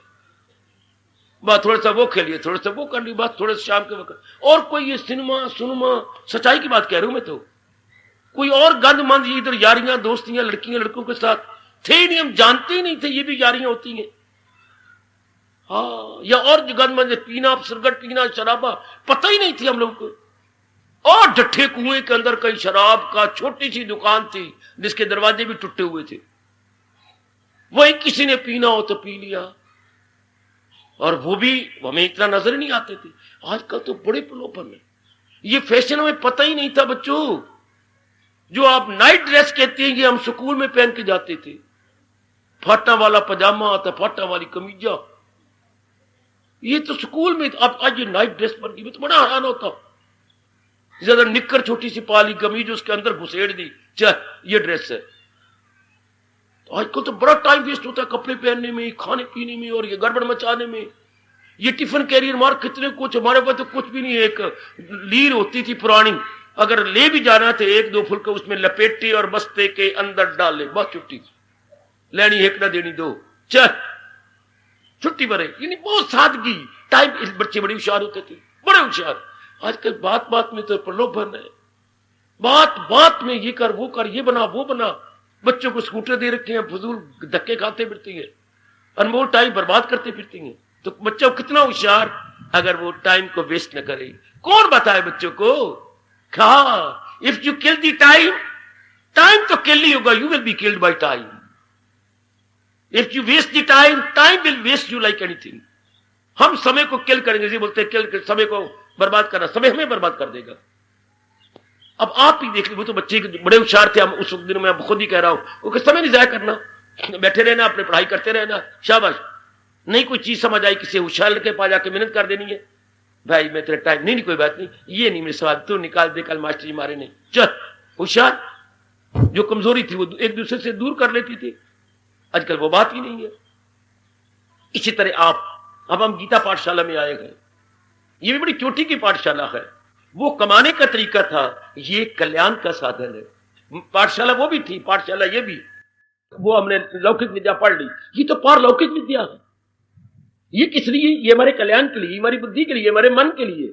बस थोड़ा सा वो खेलिए, थोड़ा सा वो कर ली, बस थोड़े से शाम के वक्त। और कोई ये सिनेमा सुनमा, सच्चाई की बात कह रहा हूं मैं, तो कोई और गंद मंद इधर यारियां दोस्तियां लड़कियां लड़कों के साथ थे नहीं, हम जानते ही नहीं थे ये भी यारियां होती हैं। हाँ, या और गंद मंद पीना, सिगरेट पीना, शराबा, पता ही नहीं थी हम लोगों को। और डट्ठे कुएं के अंदर कहीं शराब का छोटी सी दुकान थी जिसके दरवाजे भी टूटे हुए थे, वही किसी ने पीना हो तो पी लिया, और वो भी हमें इतना नजर नहीं आते थे। आजकल तो बड़े प्रलोभन है, ये फैशन हमें पता ही नहीं था बच्चों। जो आप नाइट ड्रेस कहते हैं, ये हम स्कूल में पहन के जाते थे, फाटा वाला पजामा आता, फाटा वाली कमीजा, ये तो स्कूल में। अब आज ये नाइट ड्रेस बन गई, तो बड़ा हैरान होता। ज्यादा निक्कर छोटी सी पाली कमीज उसके अंदर घुसेड़ दी, चाहे ये ड्रेस है। तो आजकल तो बड़ा टाइम वेस्ट होता है कपड़े पहनने में, खाने पीने में, और ये गड़बड़ मचाने में। ये टिफिन कैरियर मार कितने कुछ, हमारे पास तो कुछ भी नहीं है। एक लीर होती थी पुरानी, अगर ले भी जाना तो एक दो फुलके उसमें लपेटे और बस्ते के अंदर डाले, बस छुट्टी, लेनी एक ना देनी दो, चल छुट्टी भरे। यानी बहुत सादगी टाइम। बच्चे बड़े होशियार होते थे, बड़े होशियार। आजकल बात बात में तो प्रलोभन है, बात बात में ये कर वो कर, ये बना वो बना। बच्चों को स्कूटर दे रखे हैं, फजूल धक्के खाते फिरती है, अनमोल टाइम बर्बाद करते फिरती हैं। तो बच्चों कितना होशियार अगर वो टाइम को वेस्ट न करे। कौन बताए बच्चों को? हाँ, if you kill the time, time तो किल नहीं होगा, you will be killed by time. If you waste the time, time will waste you like anything. हम समय को किल करेंगे, जी बोलते हैं किल, समय को बर्बाद करना, समय हमें बर्बाद कर देगा। अब आप ही देख लीजिए, वो तो बच्चे बड़े होशियार थे, हम उस दिन में खुद ही कह रहा हूं, वो समय नहीं जाया करना, बैठे रहना, अपने पढ़ाई करते रहना, शाबाश। नहीं कोई चीज समझ आई, किसी होशियार के पास जाके मेहनत कर देनी है, भाई मैं तेरा टाइम नहीं, कोई बात नहीं, ये नहीं मेरे सवाल, तू निकाल दे, कल मास्टर जी मारे नहीं, चल। होशियार जो कमजोरी थी वो एक दूसरे से दूर कर लेती थी, आजकल वो बात ही नहीं है। इसी तरह आप, अब हम गीता पाठशाला में आए हैं, ये भी बड़ी चोटी की पाठशाला है। वो कमाने का तरीका था, ये कल्याण का साधन है। पाठशाला वो भी थी, पाठशाला ये भी, वो हमने लौकिक विद्या पढ़ ली, ये तो पारलौकिक विद्या है। ये किस लिए? ये हमारे कल्याण के लिए, हमारी बुद्धि के लिए, हमारे मन के लिए।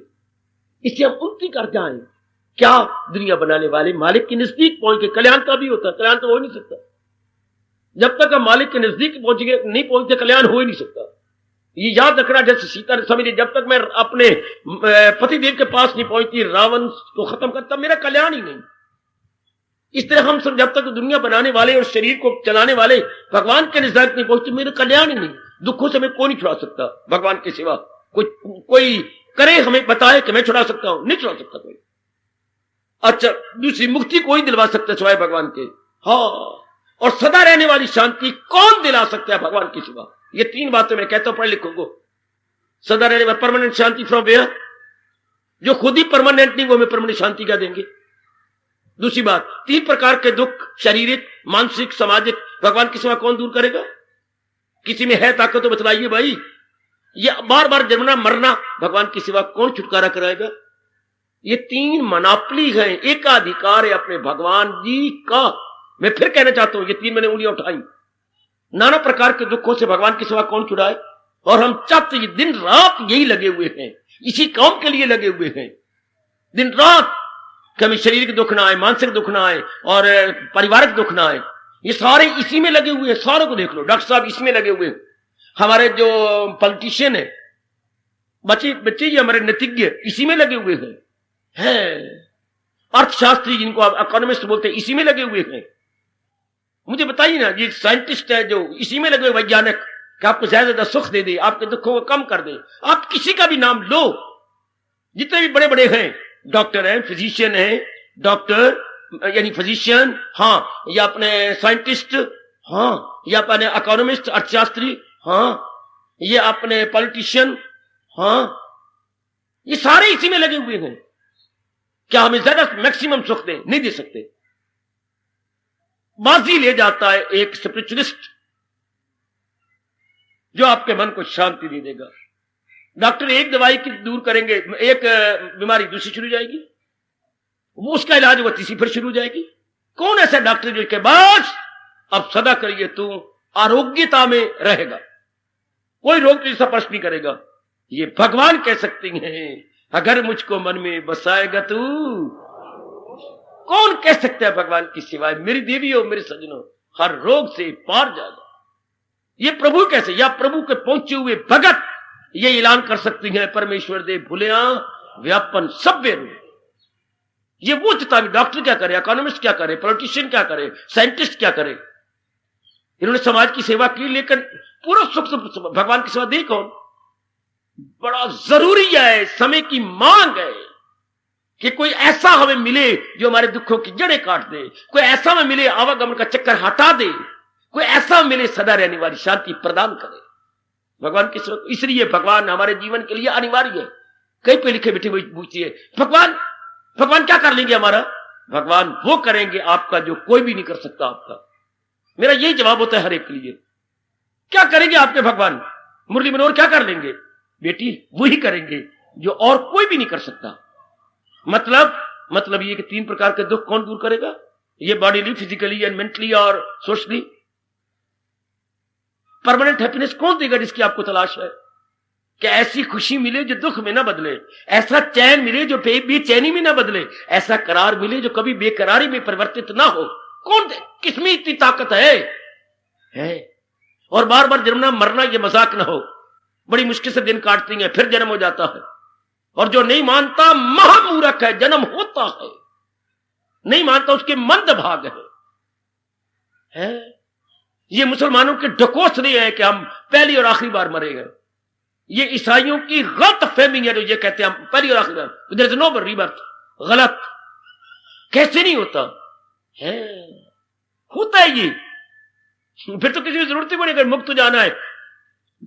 इससे हम उन्नति कर जाएं। क्या दुनिया बनाने वाले मालिक के नजदीक पहुंच के, कल्याण का भी होता है, कल्याण तो हो ही नहीं सकता जब तक हम मालिक के नजदीक पहुंचेंगे, नहीं पहुंचते कल्याण हो ही नहीं सकता। ये याद रखना, जैसे सीता ने समझ, जब तक मैं अपने पतिदेव के पास नहीं पहुंचती, रावण को खत्म करता, मेरा कल्याण ही नहीं। इस तरह हम सब जब तक दुनिया बनाने वाले और शरीर को चलाने वाले भगवान के नजदीक नहीं पहुंचते, मेरा कल्याण ही नहीं। दुखों से हमें कोई नहीं छुड़ा सकता भगवान के सिवा। कोई करे, हमें बताए कि मैं छुड़ा सकता हूं, नहीं छुड़ा सकता कोई। अच्छा, दूसरी मुक्ति कोई दिलवा सकता सिवाय भगवान के। हाँ, और सदा रहने वाली शांति कौन दिला सकता है भगवान के सिवा? ये तीन बातें मैं कहता हूं, पढ़ लिखो को। सदा रहने वाली परमानेंट शांति फ्रॉम वेयर? जो खुद ही परमानेंट नहीं, वो हमें परमानेंट शांति क्या देंगे? दूसरी बात, तीन प्रकार के दुख, शारीरिक, मानसिक, सामाजिक, भगवान के सिवा कौन दूर करेगा? किसी में है ताकत तो बतलाइए भाई। ये बार बार जन्मना मरना, भगवान के सिवा कौन छुटकारा कराएगा? ये तीन मनापली है, एकाधिकार है अपने भगवान जी का। मैं फिर कहना चाहता हूं, ये तीन मैंने उंगलियां उठाई। नाना प्रकार के दुखों से भगवान के सिवा कौन छुड़ाए? और हम चाहते ये दिन रात यही लगे हुए हैं, इसी काम के लिए लगे हुए हैं, दिन रात, कि हमें शरीर दुख ना आए, मानसिक दुख ना आए और पारिवारिक दुख ना आए। ये सारे इसी में लगे हुए हैं। सारों को देख लो, डॉक्टर साहब इसमें लगे हुए हैं, हमारे जो पॉलिटिशियन है, बच्चे जी हमारे नैतिज्ञ इसी में लगे हुए हैं, अर्थशास्त्री जिनको आप इकोनॉमिस्ट बोलते हैं इसी में लगे हुए हैं। मुझे बताइए ना, ये साइंटिस्ट है जो इसी में लगे, वैज्ञानिक, कि आपको ज्यादा सुख दे दे, आपके दुखों को कम कर दे। आप किसी का भी नाम लो, जितने भी बड़े बड़े हैं, डॉक्टर हैं, फिजिशियन हैं, डॉक्टर यानी फिजिशियन, हाँ, या अपने साइंटिस्ट, हाँ, या अपने इकोनॉमिस्ट, अर्थशास्त्री, हाँ, ये अपने पॉलिटिशियन, हाँ, ये सारे इसी में लगे हुए हैं। क्या हमें ज्यादा मैक्सिमम सुख दें? नहीं दे सकते। बाजी ले जाता है एक स्पिरिचुअलिस्ट, जो आपके मन को शांति दे देगा। डॉक्टर एक दवाई की दूर करेंगे, एक बीमारी दूसरी शुरू हो जाएगी, वो उसका इलाज वो तीसरी फिर शुरू हो जाएगी। कौन ऐसा डॉक्टर जो के बस अब सदा करिए तू आरोग्यता में रहेगा, कोई रोग तुझे स्पर्श नहीं करेगा? ये भगवान कह सकते हैं, अगर मुझको मन में बसाएगा तू। कौन कह सकता है भगवान की सिवाय? मेरी देवियों, मेरे सज्जनों, हर रोग से पार जाएगा। ये प्रभु कैसे, या प्रभु के पहुंचे हुए भगत ये ऐलान कर सकती हैं, परमेश्वर दे भुलिया व्यापन सभ्य रूप। ये वो चेतावनी। डॉक्टर क्या करे, इकोनॉमिस्ट क्या करे, पॉलिटिशियन क्या करे, साइंटिस्ट क्या करे? इन्होंने समाज की सेवा की, लेकिन पूरा सुख भगवान की सेवा दे कौन? बड़ा जरूरी है, समय की मांग है कि कोई ऐसा हमें मिले जो हमारे दुखों की जड़ें काट दे, कोई ऐसा हमें मिले आवागमन का चक्कर हटा दे, कोई ऐसा मिले सदा रहने वाली शांति प्रदान करे। भगवान की सेवा, इसलिए भगवान हमारे जीवन के लिए अनिवार्य है। कहीं पे लिखे बैठे पूछिए, भगवान क्या कर लेंगे हमारा? भगवान वो करेंगे आपका जो कोई भी नहीं कर सकता आपका। मेरा यही जवाब होता है हर एक के लिए। क्या करेंगे आपके भगवान? मुरली मनोहर क्या कर लेंगे? बेटी वही करेंगे जो और कोई भी नहीं कर सकता। मतलब मतलब ये कि 3 प्रकार के दुख कौन दूर करेगा? ये बॉडीली, फिजिकली एंड मेंटली और सोशली। परमानेंट हैप्पीनेस कौन देगा जिसकी आपको तलाश है? कि ऐसी खुशी मिले जो दुख में ना बदले, ऐसा चैन मिले जो बेचैनी में ना बदले, ऐसा करार मिले जो कभी बेकरारी में परिवर्तित ना हो। कौन दे? किसमें इतनी ताकत है? और बार बार जन्मना मरना ये मजाक ना हो। बड़ी मुश्किल से दिन काटती हैं, फिर जन्म हो जाता है। और जो नहीं मानता महामूर्ख है, जन्म होता है। नहीं मानता उसके मंद भाग है? ये मुसलमानों के ढकोसले हैं कि हम पहली और आखिरी बार मरेंगे। ये ईसाइयों की गलत फहमी है जो ये कहते हैं हम पहली और आखिरी बार, देयर इज नो रीबर्थ। गलत। कैसे नहीं होता है? होता है ये। फिर तो किसी की जरूरत ही नहीं, अगर मुक्त हो जाना है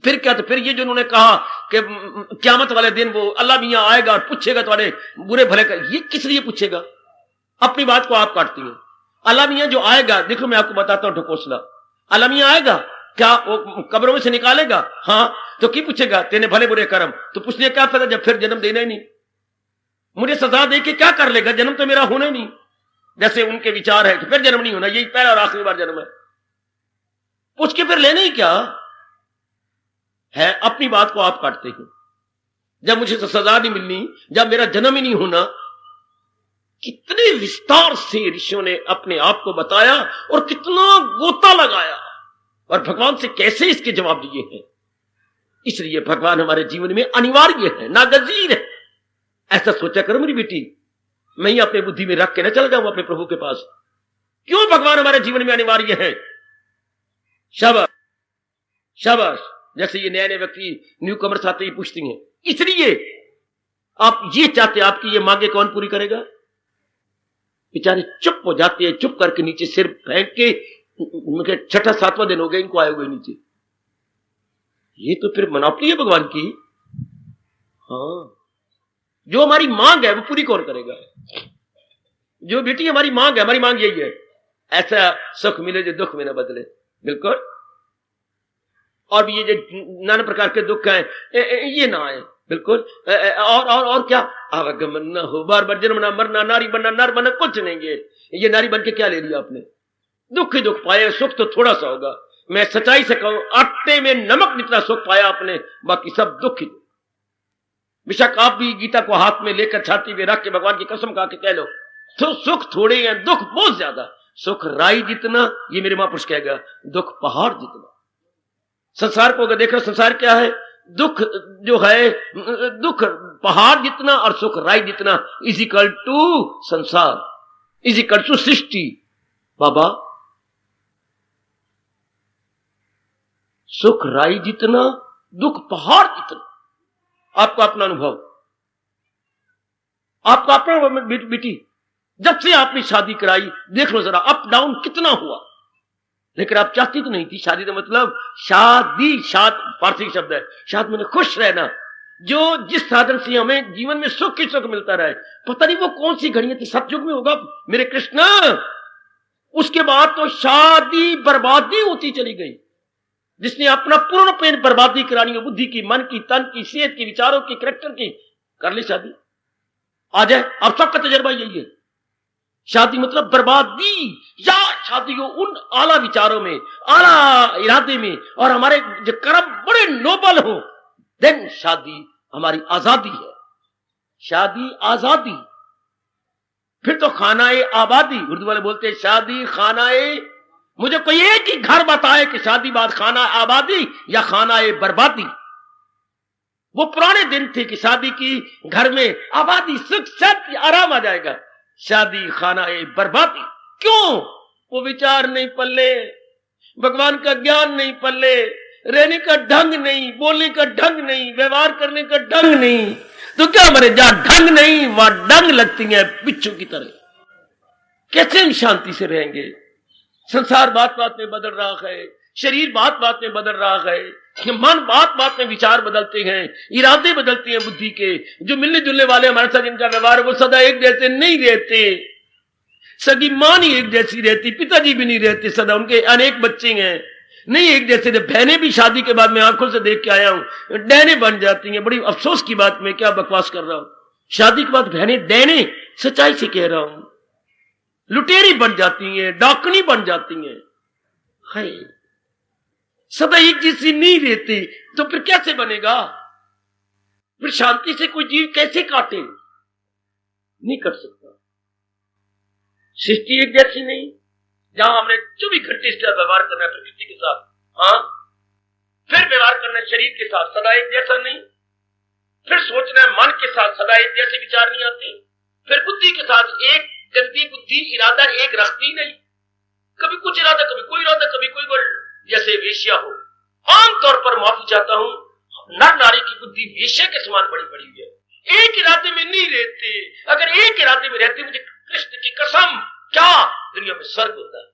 फिर क्या? तो फिर ये जो उन्होंने कहा कि क़यामत वाले दिन वो अल्लाह मियां आएगा और पूछेगा तुम्हारे बुरे भले का, ये किस लिए पूछेगा? अपनी बात को आप काटती हैं। अल्लाह मियां जो आएगा, देखो मैं आपको बताता हूं ढकोसला। अल्लाह मियां आएगा, क्या वो कब्रों में से निकालेगा? हाँ। तो की पूछेगा तेने भले बुरे कर्म? तो पूछने क्या फायदा जब फिर जन्म देना ही नहीं। मुझे सजा दे के क्या कर लेगा? जन्म तो मेरा होना ही नहीं। जैसे उनके विचार है कि फिर जन्म नहीं होना, यही पहला और आखिरी बार जन्म है। पूछ के फिर लेना ही क्या है? अपनी बात को आप काटते हैं। जब मुझे सजा नहीं मिलनी, जब मेरा जन्म ही नहीं होना। कितने विस्तार से ऋषियों ने अपने आप को बताया और कितना गोता लगाया, और भगवान से कैसे इसके जवाब दिए हैं। इसलिए भगवान हमारे जीवन में अनिवार्य है, नागजीर है। ऐसा सोचा करो मेरी बेटी, मैं ही अपने बुद्धि में रख के न चल जाऊं अपने प्रभु के पास। क्यों भगवान हमारे जीवन में अनिवार्य है? शाबाश शाबाश। जैसे ये नए नए व्यक्ति न्यू कमर्स आते ही पूछती हैं, इसलिए आप ये चाहते आपकी ये मांगे कौन पूरी करेगा? बेचारे चुप हो जाते हैं, चुप करके नीचे सिर फेंक के, मुझे 6वां-7वां दिन हो गया इनको आए हुए नीचे। ये तो फिर मनापली है भगवान की। हाँ, जो हमारी मांग है वो पूरी कौन करेगा? जो बेटी हमारी मांग है, हमारी मांग यही है, ऐसा सुख मिले जो दुख में न बदले। बिल्कुल। और भी ये जो नाना प्रकार के दुख हैं ये ना आए। बिल्कुल। और क्या? आवागमन न हो, बार बार जन्मना मरना, नारी बनना नर बनना, कुछ नहीं। ये नारी बन के क्या ले लिया आपने? दुख ही दुख पाए, सुख तो थोड़ा सा होगा। मैं सच्चाई से कहूं, आटे में नमक जितना सुख पाया आपने, बाकी सब दुख ही। बेशक आप भी गीता को हाथ में लेकर छाती में रख के भगवान की कसम खा के कह लो, तो सुख थोड़े हैं, दुख बहुत ज्यादा। सुख राई जितना, ये मेरे महापुरुष कह गया, दुख पहाड़ जितना। संसार को अगर देखो, संसार क्या है? दुख जो है, दुख पहाड़ जितना और सुख राई जितना, इज इक्वल टू संसार, इज इक्वल टू सृष्टि। बाबा, सुख राई जितना, दुख पहाड़ जितना। आपका अपना अनुभव, आपका अपना बेटी, जब से आपने शादी कराई, देख लो जरा अप डाउन कितना हुआ। लेकिन आप चाहती तो नहीं थी शादी। का मतलब शादी, शाद फारसी शब्द है, शाद मैंने खुश रहना, जो जिस साधन से हमें जीवन में सुख ही सुख मिलता रहे। पता नहीं वो कौन सी घड़ियां थी, सतयुग में होगा मेरे कृष्ण। उसके बाद तो शादी बर्बादी होती चली गई। जिसने अपना पूर्ण पेन बर्बादी करानी हो, बुद्धि की, मन की, तन की, सेहत की, विचारों की, करैक्टर की, कर ले शादी। आ जाए, अब सबका तजर्बा यही है। शादी मतलब बर्बादी, या शादी हो उन आला विचारों में, आला इरादे में, और हमारे जो कर्म बड़े नोबल हो, देन शादी हमारी आजादी है। शादी आजादी। फिर तो खानाए आबादी, उर्दू वाले बोलते हैं शादी खानाए। मुझे कोई एक ही घर बताए कि शादी बाद खाना आबादी या खानाए बर्बादी। वो पुराने दिन थे कि शादी की घर में आबादी, सुख शांति आराम आ जाएगा। शादी खानाए बर्बादी। क्यों? वो विचार नहीं पल्ले, भगवान का ज्ञान नहीं पल्ले, रहने का ढंग नहीं, बोलने का ढंग नहीं, व्यवहार करने का ढंग नहीं। तो क्या मरे, जहां ढंग नहीं वहां डंग लगती है बिच्छू की तरह। कैसे हम शांति से रहेंगे? संसार बात बात में बदल रहा है, शरीर बात बात में बदल रहा है, मन बात बात में विचार बदलते हैं, इरादे बदलते हैं बुद्धि के। जो मिलने जुलने वाले हमारे साथ जिनका व्यवहार है वो सदा एक जैसे नहीं रहते। सगी मां नहीं एक जैसी रहती, पिताजी भी नहीं रहते, सदा उनके अनेक बच्चे हैं, नहीं एक जैसे। बहनें भी शादी के बाद मैं आंखों से देख के आया हूं, डैने बन जाती हैं। बड़ी अफसोस की बात, मैं क्या बकवास कर रहा हूं। शादी के बाद बहनें डैने सच्चाई से कह रहा हूं, लुटेरी बन जाती हैं, डाकनी बन जाती हैं। हाय, सदा एक जैसी नहीं रहती तो फिर कैसे बनेगा? फिर शांति से कोई जीव कैसे काटे? नहीं कर सकता। सृष्टि एक जैसी नहीं, जहां हमने 24 घंटे इस तरह व्यवहार करना है प्रकृति के साथ, हाँ, फिर व्यवहार करना है शरीर के साथ, सदा एक जैसा नहीं। फिर सोचना है मन के साथ, सदा एक जैसे विचार नहीं आते। फिर बुद्धि के साथ एक गंदी बुद्धि, इरादा एक रखती नहीं, कभी कुछ इरादा, कभी कोई इरादा, कभी कोई गोल, जैसे वेश्या हो। आमतौर पर माफी चाहता हूं, नर नारी की बुद्धि वेश्या के समान बड़ी पड़ी हुई है, एक इरादे में नहीं रहते। अगर एक इरादे में रहते, मुझे कृष्ण की कसम, क्या दुनिया में स्वर्ग होता है।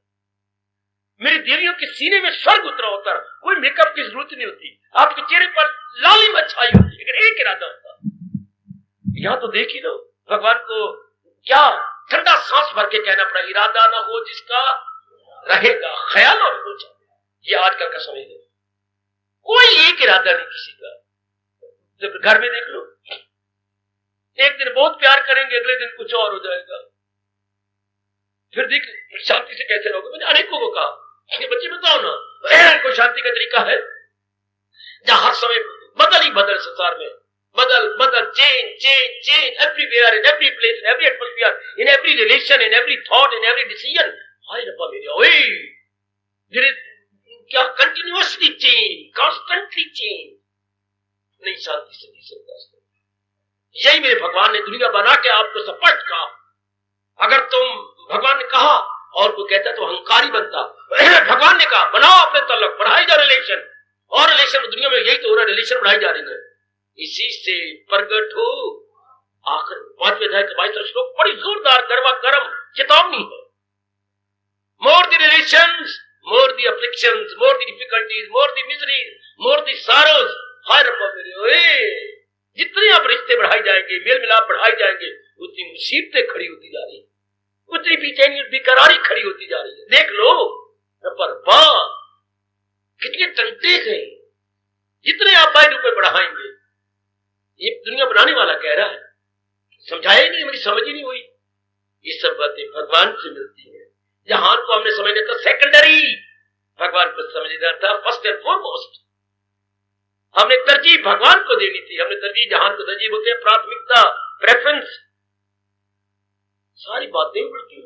मेरी देवियों के सीने में स्वर्ग उतरा होता, कोई मेकअप की जरूरत नहीं होती, आपके चेहरे पर लाली छाई होती, अगर एक इरादा होता। यहां तो देख ही लो, भगवान को क्या ठंडा सांस भर के कहना पड़ा, इरादा ना हो जिसका रहेगा ख्याल और हो जाए। ये आजकल का समय है, कोई एक इरादा नहीं किसी का। जब घर में देख लो, एक दिन बहुत प्यार करेंगे, अगले दिन कुछ और हो जाएगा। फिर देख शांति से कैसे रहोगे? मैंने अनेकों को कहा, ये बच्चे बताओ ना, कोई शांति का तरीका है जहां हर समय बदल ही बदल, संसार में बदल बदल, change change change, everywhere, in every place, in every atmosphere, in every relation, in every thought, in every decision. हाय रब्बा मेरे, ओए क्या कंटिन्यूअसली चेंज, कॉन्स्टेंटली चेंज, नहीं शांति से जी सकता। यही मेरे भगवान ने दुनिया बना के आपको स्पष्ट कहा। अगर तुम, भगवान ने कहा और कोई कहता तो अहंकारी बनता। भगवान ने कहा बनाओ अपने तल्लक, बढ़ाई जा रिलेशन, और रिलेशन दुनिया में यही तो हो रहा है, रिलेशन बढ़ाई जा रही है। इसी से प्रकट हो आखिर 5वें अध्याय का 22वां श्लोक, बड़ी जोरदार गरबा गर्म चेतावनी है। More the relations, more the afflictions, more the difficulties, more the miseries, more the sorrows. हाय रब्बा मेरे, ओए जितने आप रिश्ते बढ़ाई जाएंगे, मेल मिलाप बढ़ाई जाएंगे, उतनी मुसीबतें खड़ी होती जा रही है, उतनी बेचैनी बेकरारी खड़ी होती जा रही है। देख लो रब्बा कितने टंटे गए, जितने आप बाई रुपए बढ़ाएंगे। ये दुनिया बनाने वाला कह रहा है, समझाया ही नहीं, मेरी समझ ही नहीं हुई। ये सब बातें भगवान से मिलती है। जहान को हमने समझना था सेकेंडरी, भगवान को समझना था फर्स्ट एंड फॉरमोस्ट। हमने तरजीह भगवान को देनी थी, हमने तरजीह, जहान को तरजीह बोलते हैं प्राथमिकता, प्रेफरेंस। सारी बातें उल्टी,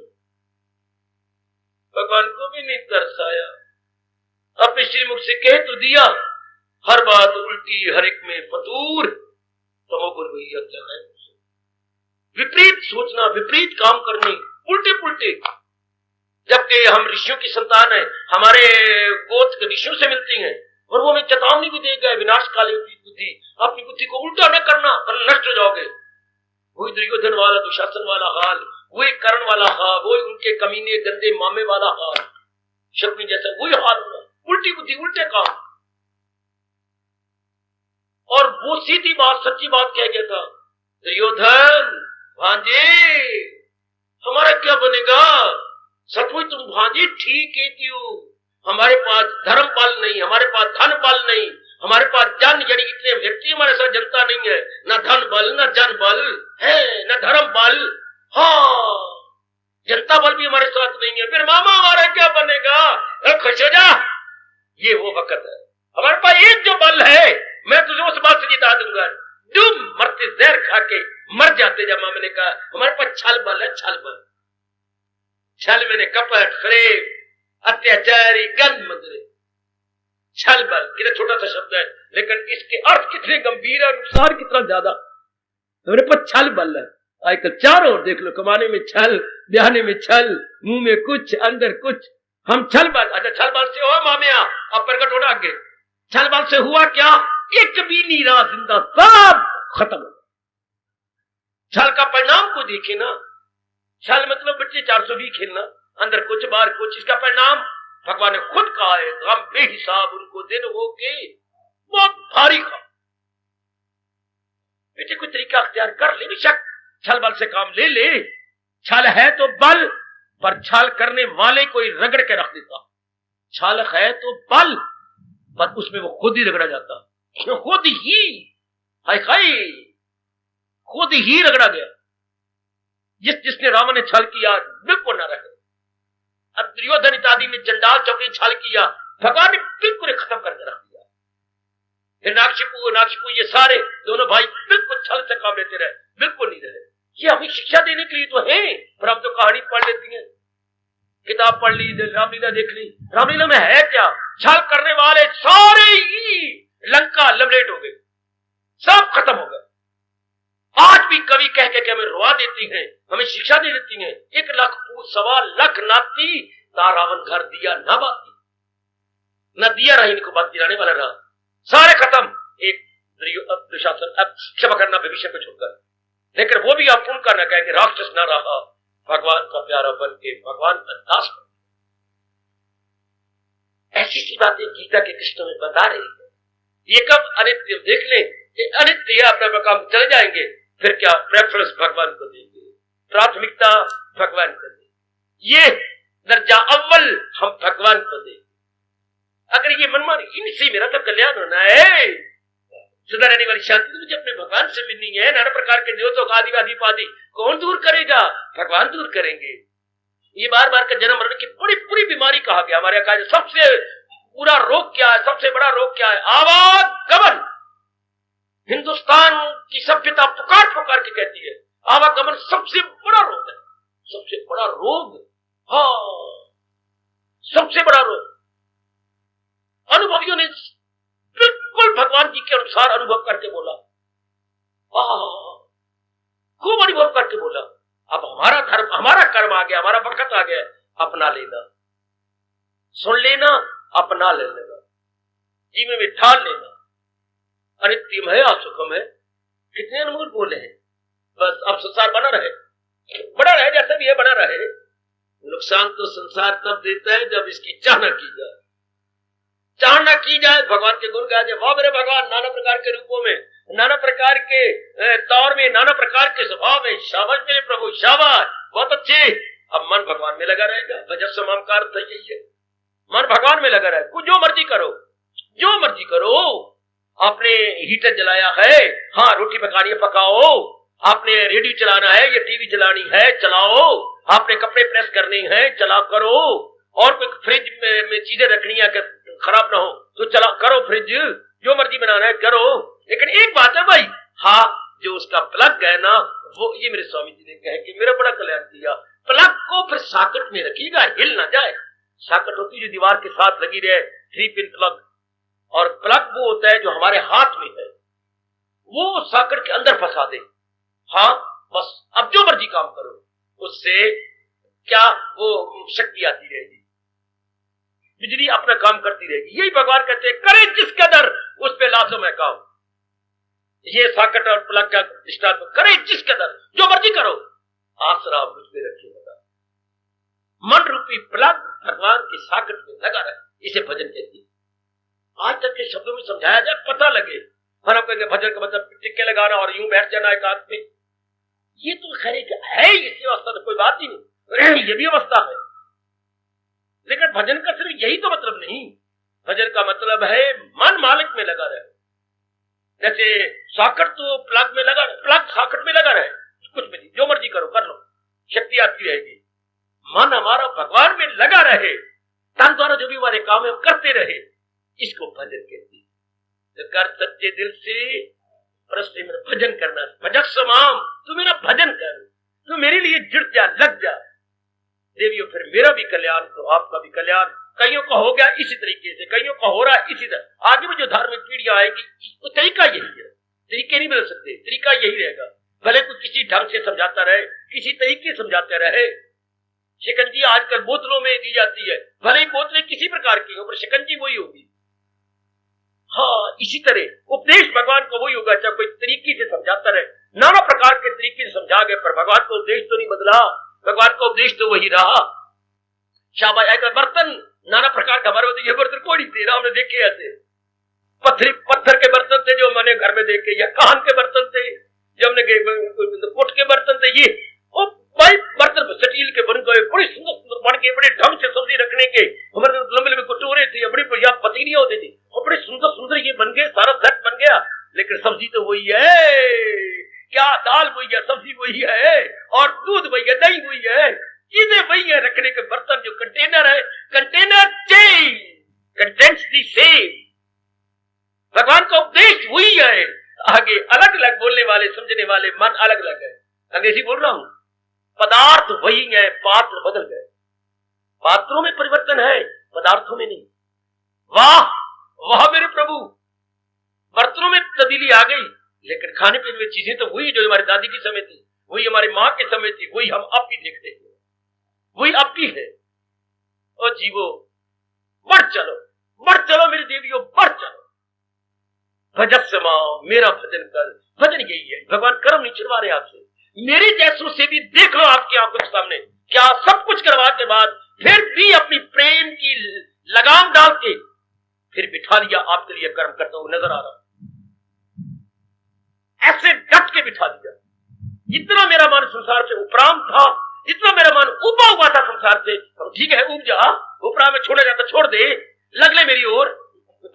भगवान को भी नहीं तरसाया। अपने श्रीमुख से कह तो दिया, हर बात उल्टी, हर एक में फतूर, तमोगुण वही अच्छा है। विपरीत सोचना, विपरीत काम करने, उल्टे पुल्टे। जबकि हम ऋषियों की संतान है, हमारे गोत्र के ऋषियों से मिलती हैं, और वो हमें चेतावनी भी देगा, विनाशकाली बुद्धि, अपनी बुद्धि को उल्टा न करना वरना नष्ट हो जाओगे। वही दुर्योधन वाला, दुशासन वाला हाल, वही कर्ण वाला हाल, वही उनके कमीने गंदे मामे वाला हाल, शकुनी जैसा वही हाल होगा, उल्टी बुद्धि, उल्टे काम। और वो सीधी बात, सच्ची बात कह गया था, दुर्योधन भांजे हमारा क्या बनेगा? सचमुच तुम भांजे ठीक कहती हो, हमारे पास धर्म बल नहीं, हमारे पास धन बल नहीं, हमारे पास जन यानी इतने व्यक्ति हमारे साथ जनता नहीं है, न धन बल, न जन बल है, न धर्म बल, हाँ जनता बल भी हमारे साथ नहीं है। फिर मामा हमारा क्या बनेगा? खुश हो जा, ये वो वक्त है। हमारे पास एक जो बल है, मैं तुझे उस बात से जिता दूंगा। तुम मरते जहर खा के मर जाते। जब मामा ने कहा हमारे पास छल बल है, छल बल, छल मैंने कपट, फरेब, अत्याचारी, गंद मदरे, छल बल कितना छोटा सा शब्द है, लेकिन इसके अर्थ कितने गंभीर है, नुकसान कितना ज्यादा। मेरे पास छल बल है। आजकल चारों ओर देख लो, कमाने में छल, ब्याहने में छल, मुंह में कुछ, अंदर कुछ। हम छल बल, अच्छा छल बल से हो मामिया, अब प्रकट होना आगे। छल बल से हुआ क्या? एक भी नहीं रहा जिंदा, सब खत्म। छल का परिणाम को देखे ना, छल मतलब बच्चे 420 खेलना, अंदर कुछ बाहर कुछ। इसका परिणाम भगवान ने खुद कहा है, हम बेहिसाब उनको दिन हो के बहुत भारी खा। बेटे कोई तरीका अख्तियार कर ले, बेशक छल बल से काम ले ले। छल है तो बल, पर छल करने वाले कोई रगड़ के रख देता। छल है तो बल, पर उसमें वो खुद ही रगड़ा जाता, खुद ही, हाय हाय, खुद ही रगड़ा गया। जिसने रावण ने छल किया बिल्कुल न रहे। अब दुर्योधन इत्यादि ने चंडाल चौकी छल किया, भगवान ने बिल्कुल खत्म करके रख दिया। फिर नागशिपु ये सारे दोनों भाई बिल्कुल छल से काम लेते रहे, बिल्कुल नहीं रहे। ये हमें शिक्षा देने के लिए तो है, पर हम तो कहानी पढ़ लेती हैं, किताब पढ़ ली, रामलीला देख ली। रामलीला में है क्या? छल करने वाले सारे ही लंका लमलेट हो गए, सब खत्म हो गए। आज भी कवि कह के हमें रुआ देती हैं, हमें शिक्षा दे देती हैं। 1 लाख पूत 1.25 लाख नाती ता रावण घर दिया ना बाती, न दिया रही इनको बात दिलाने वाला रहा, सारे खत्म। एक दुशासन, अब क्षमा करना भविष्य को छोड़कर, लेकिन वो भी आप उनका न कहेंगे राक्षस न रहा, भगवान का प्यारा बन के भगवान का दास बन। ऐसी सी बातें गीता के कृष्ण में बता रही है। ये कब अनित्य देख ले, अनित्य है, अपना मकाम चले जाएंगे, फिर क्या प्रेफरेंस भगवान को देंगे, प्राथमिकता भगवान को देंगे, ये दर्जा अव्वल हम भगवान को देंगे। अगर ये मनमानी, इनसे मेरा तो कल्याण होना है, सदा रहने वाली शांति तो मुझे अपने भगवान से मिलनी है। नाना प्रकार के द्योतक आदिवादी पादी कौन दूर करेगा? भगवान दूर करेंगे। ये बार बार का जन्म मरण की बड़ी बुरी बीमारी कहा गया हमारे कहा, सबसे बुरा रोग क्या है, सबसे बड़ा रोग क्या है? आवागमन। हिंदुस्तान की सभ्यता पुकार पुकार के कहती है आवागमन सबसे बड़ा रोग है, सबसे बड़ा रोग, हाँ सबसे बड़ा रोग। अनुभवियों ने बिल्कुल भगवान जी के अनुसार अनुभव करके बोला, खूब अनुभव करके बोला। अब हमारा धर्म, हमारा कर्म आ गया, हमारा वक्त आ गया, अपना लेना, सुन लेना, अपना ले लेना, जीवन में ढाल लेना। अनित्यम है, असुखम है, कितने अनमोल बोले हैं। बस अब संसार बना रहे, बना रहे, जैसे भी है बना रहे। नुकसान तो संसार तब देता है जब इसकी चाहना की जाए, चाहना की जाए, भगवान के गुण गाए जाए। वाह मेरे भगवान, नाना प्रकार के रूपों में, नाना प्रकार के तौर में, नाना प्रकार के स्वभाव में, शाबाश मेरे प्रभु, शाबाश, बहुत अच्छे। अब मन भगवान में लगा रहेगा, भजन समाम का अर्थ यही है, मन भगवान में लगा रहे। कुछ जो मर्जी करो, जो मर्जी करो। आपने हीटर जलाया है, हाँ रोटी पकानी है पकाओ, आपने रेडियो चलाना है या टीवी चलानी है चलाओ, आपने कपड़े प्रेस करने हैं चला करो, और कोई फ्रिज में चीजें रखनी है खराब ना हो तो चला करो, फ्रिज जो मर्जी बनाना है करो। लेकिन एक बात है भाई, हाँ जो उसका प्लग है ना, वो ये मेरे स्वामी जी ने कहे कि मेरा बड़ा कल्याण किया, प्लग को फिर सॉकेट में रखिएगा, हिल ना जाए। सॉकेट होती जो दीवार के साथ लगी रहे, 3 पिन प्लग, और प्लग वो होता है जो हमारे हाथ में है, वो सॉकेट के अंदर फंसा दे। हाँ बस अब जो मर्जी काम करो, उससे क्या वो शक्ति आती रहेगी, बिजली अपना काम करती रहेगी। यही भगवान कहते हैं, करे जिस कदर उस पे लाजम है काम। ये सॉकेट और प्लग का दृष्टांत, करे जिस कदर, जो मर्जी करो, आसरा मुझ पे रखिएगा। मन रूपी प्लग भगवान की सॉकेट में लगा रहे, इसे भजन कहती है। आज तक के शब्दों में समझाया जाए, पता लगे। हम कहेंगे भजन का मतलब टिक्के लगाना और यूं बैठ जाना एक हाथ पे, ये तो खैर है, इसी अवस्था तो कोई बात ही नहीं, ये भी अवस्था है। लेकिन भजन का सिर्फ यही तो मतलब नहीं, भजन का मतलब है मन मालिक में लगा रहे। जैसे सॉकेट तो प्लग में लगा, प्लग सॉकेट में लगा रहे, कुछ भी नहीं, जो मर्जी करो कर लो, शक्ति आती रहेगी। मन हमारा भगवान में लगा रहे, तन द्वारा जो भी हमारे काम है हम करते रहे, इसको भजन कहते हैं। तो कर सच्चे दिल से परस्ते में भजन करना, भजक समाम, तू मेरा भजन कर, तू मेरे लिए जुट जा, लग जा देवियों, फिर मेरा भी कल्याण तो आपका भी कल्याण। कईयों का हो गया इसी तरीके से, कईयों का हो रहा है इसी तरह। आगे भी जो धार्मिक पीढ़ियां आएगी, तो तरीका यही है, तरीके नहीं बदल सकते, तरीका यही रहेगा। भले कोई किसी ढंग से समझाता रहे, किसी तरीके से समझाते रहे। शिकंजी आजकल बोतलों में दी जाती है, भले ही बोतलें किसी प्रकार की हो, पर शिकंजी वही होगी। हाँ इसी तरह उपदेश भगवान को वही होगा, चाहे कोई तरीके से समझाता रहे, नाना प्रकार के तरीके से समझा गए, पर भगवान का उपदेश तो नहीं बदला, भगवान का उपदेश तो वही रहा। शाबाश, बर्तन नाना प्रकार का, हमारे ये बर्तन कोई नहीं थे, हमने देखे ऐसे पत्थर के बर्तन थे जो मैंने घर में देखे, या कान के बर्तन थे जो हमने, कोट के बर्तन थे, ये भाई बर्तन स्टील के बन गए, बड़े सुंदर बन गए, बड़े ढंग से सब्जी रखने के। हमारे लंबे लंबे कटोरे थे, बड़ी पतीलियां होती थी, और बड़े सुंदर सुंदर ये बन गए, सारा सेट बन गया। लेकिन सब्जी तो वही है, क्या दाल वही है, सब्जी वही है, और दूध वही है, दही वही है, चीजें वही है, रखने के बर्तन जो कंटेनर है, container change, contents the same. भगवान का उपदेश वही है, आगे अलग अलग बोलने वाले, समझने वाले मन अलग अलग है। अंग्रेजी बोल रहा हूं। पदार्थ वही है, पात्र बदल गए। पात्रों में परिवर्तन है, पदार्थों में नहीं। वाह वाह मेरे प्रभु, बर्तनों में तब्दीली आ गई, लेकिन खाने पीने में चीजें तो वही जो हमारी दादी के समय थी, वही हमारी माँ के समय थी, वही हम अब भी देखते हैं, वही अब भी है। और जीवो बढ़ चलो मेरी देवियों, बढ़ चलो। भजस्मा, मेरा भजन कर। भजन यही है, भगवान कर्म नहीं छिड़वा रहे आपसे। मेरे जैसों से भी देख लो आपकी आंखों के सामने, क्या सब कुछ करवा के बाद फिर भी अपनी प्रेम की लगाम डाल के फिर बिठा लिया आपके लिए कर्म करता हुआ नजर आ रहा, ऐसे डट के बिठा दिया। जितना मेरा मन संसार से उपराम था, जितना मेरा मन उबा हुआ था संसार से, ठीक है उब जा, उपराम में छोड़ा जाता छोड़ दे, लग ले मेरी ओर,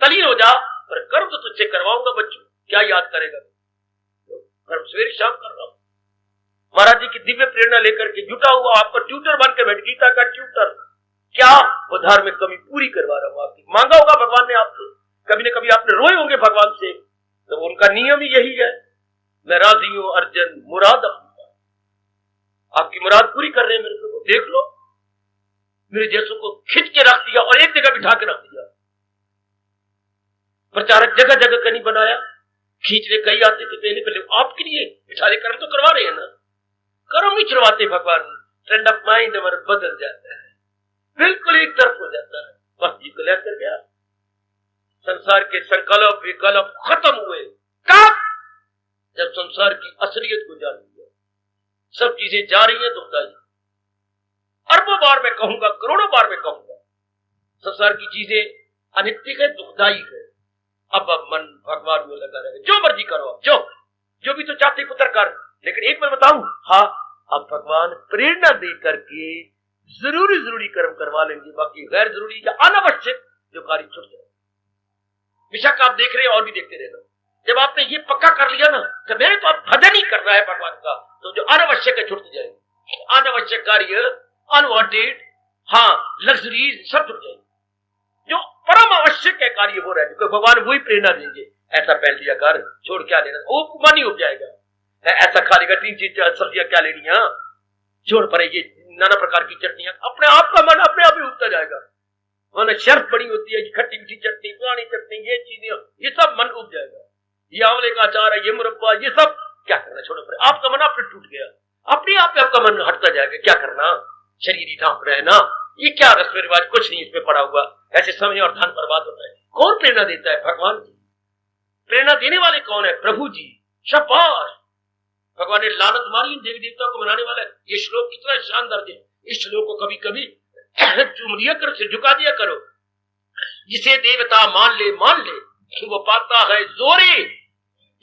तलीन हो जा, पर कर्म तो तुझसे करवाऊंगा बच्चों, क्या याद करेगा? कर्म सवेरे शाम कर रहा हूं। महाराज जी की दिव्य प्रेरणा लेकर के जुटा हुआ आपका ट्यूटर बन के बैठ, गीता का ट्यूटर, क्या वो धार्मिक कमी पूरी करवा रहा हूं आपकी। मांगा होगा भगवान ने आपसे, कभी न कभी आपने रोए होंगे भगवान से, तो उनका नियम ही यही है, मैं राजी हूं अर्जुन, मुराद आपकी मुराद पूरी कर रहे हैं मेरे को। देख लो, मेरे जैसों को खिंच के रख दिया और एक जगह बिठा के रख दिया। प्रचारक जगह जगह का नहीं बनाया, खींचने कई आते थे पहले पहले, आपके लिए बिचारे कर्म तो करवा रहे हैं ना, कर्म नहीं छुड़वाते भगवान। ट्रेंड ऑफ माइंड हमारा बदल जाता है, बिल्कुल एक तरफ हो जाता है। बस ये क्लियर कर गया, संसार के संकल्प विकल्प खत्म हुए। कब? जब संसार की असलियत को जान लिया। सब चीजें जा रही है दुखदाई, अरबों बार मैं कहूंगा, करोड़ों बार मैं कहूंगा, संसार की चीजें अनित्य है, दुखदाई है। अब मन भगवान में लगा रहेगा, जो मर्जी करो, जो भी तो चाहते पुत्र कर। लेकिन एक मैं बताऊं, हाँ अब भगवान प्रेरणा दे करके जरूरी कर्म करवा लेंगे, बाकी गैर जरूरी या अनावश्यक जो कार्य छूट जाए। बेशक आप देख रहे हैं और भी देखते रहना। जब आपने ये पक्का कर लिया ना कि मैंने तो अब भजन ही करना है भगवान का, तो जो अनावश्यक है छूट जाएंगे। अनावश्यक कार्य, अनवांटेड, हाँ लग्जरी, सब छूट जाएंगे। जो परम आवश्यक है कार्य हो रहा है, क्योंकि भगवान वही प्रेरणा देंगे। ऐसा पहन लिया कर, छोड़ क्या लेना, वो मन ही उग जाएगा। ऐसा खा लेगा, 3 चीज सब्जियां क्या लेनी, छोड़ पड़े ये नाना प्रकार की चटनियां, अपने आप का मन अपने आप ही उगता जाएगा। मैंने शर्त बड़ी होती है कि खट्टी मीठी चटनी, पुरानी चटनी, ये चीजें, ये सब मन उग जाएगा। ये आंवले का अचार है, ये मुरब्बा, ये सब क्या करना, छोड़ो पड़े। आपका मन आपने टूट गया, अपने आप में आपका मन हटता जाएगा। क्या करना, शरीर ही ढांप रहे ना, ये क्या रस्म रिवाज, कुछ नहीं इसमें पड़ा हुआ। ऐसे समय और धन बर्बाद होता है। कौन प्रेरणा देता है? भगवान जी। प्रेरणा देने वाले कौन है? प्रभु जी। शाबाश, भगवान ने लानत मारी इन देवी देवता को मनाने वाला है। ये श्लोक कितना शानदार है। इस श्लोक को कभी कभी चूम लिया करो, सिर झुका दिया करो। जिसे देवता मान ले वो पाता है जोरे।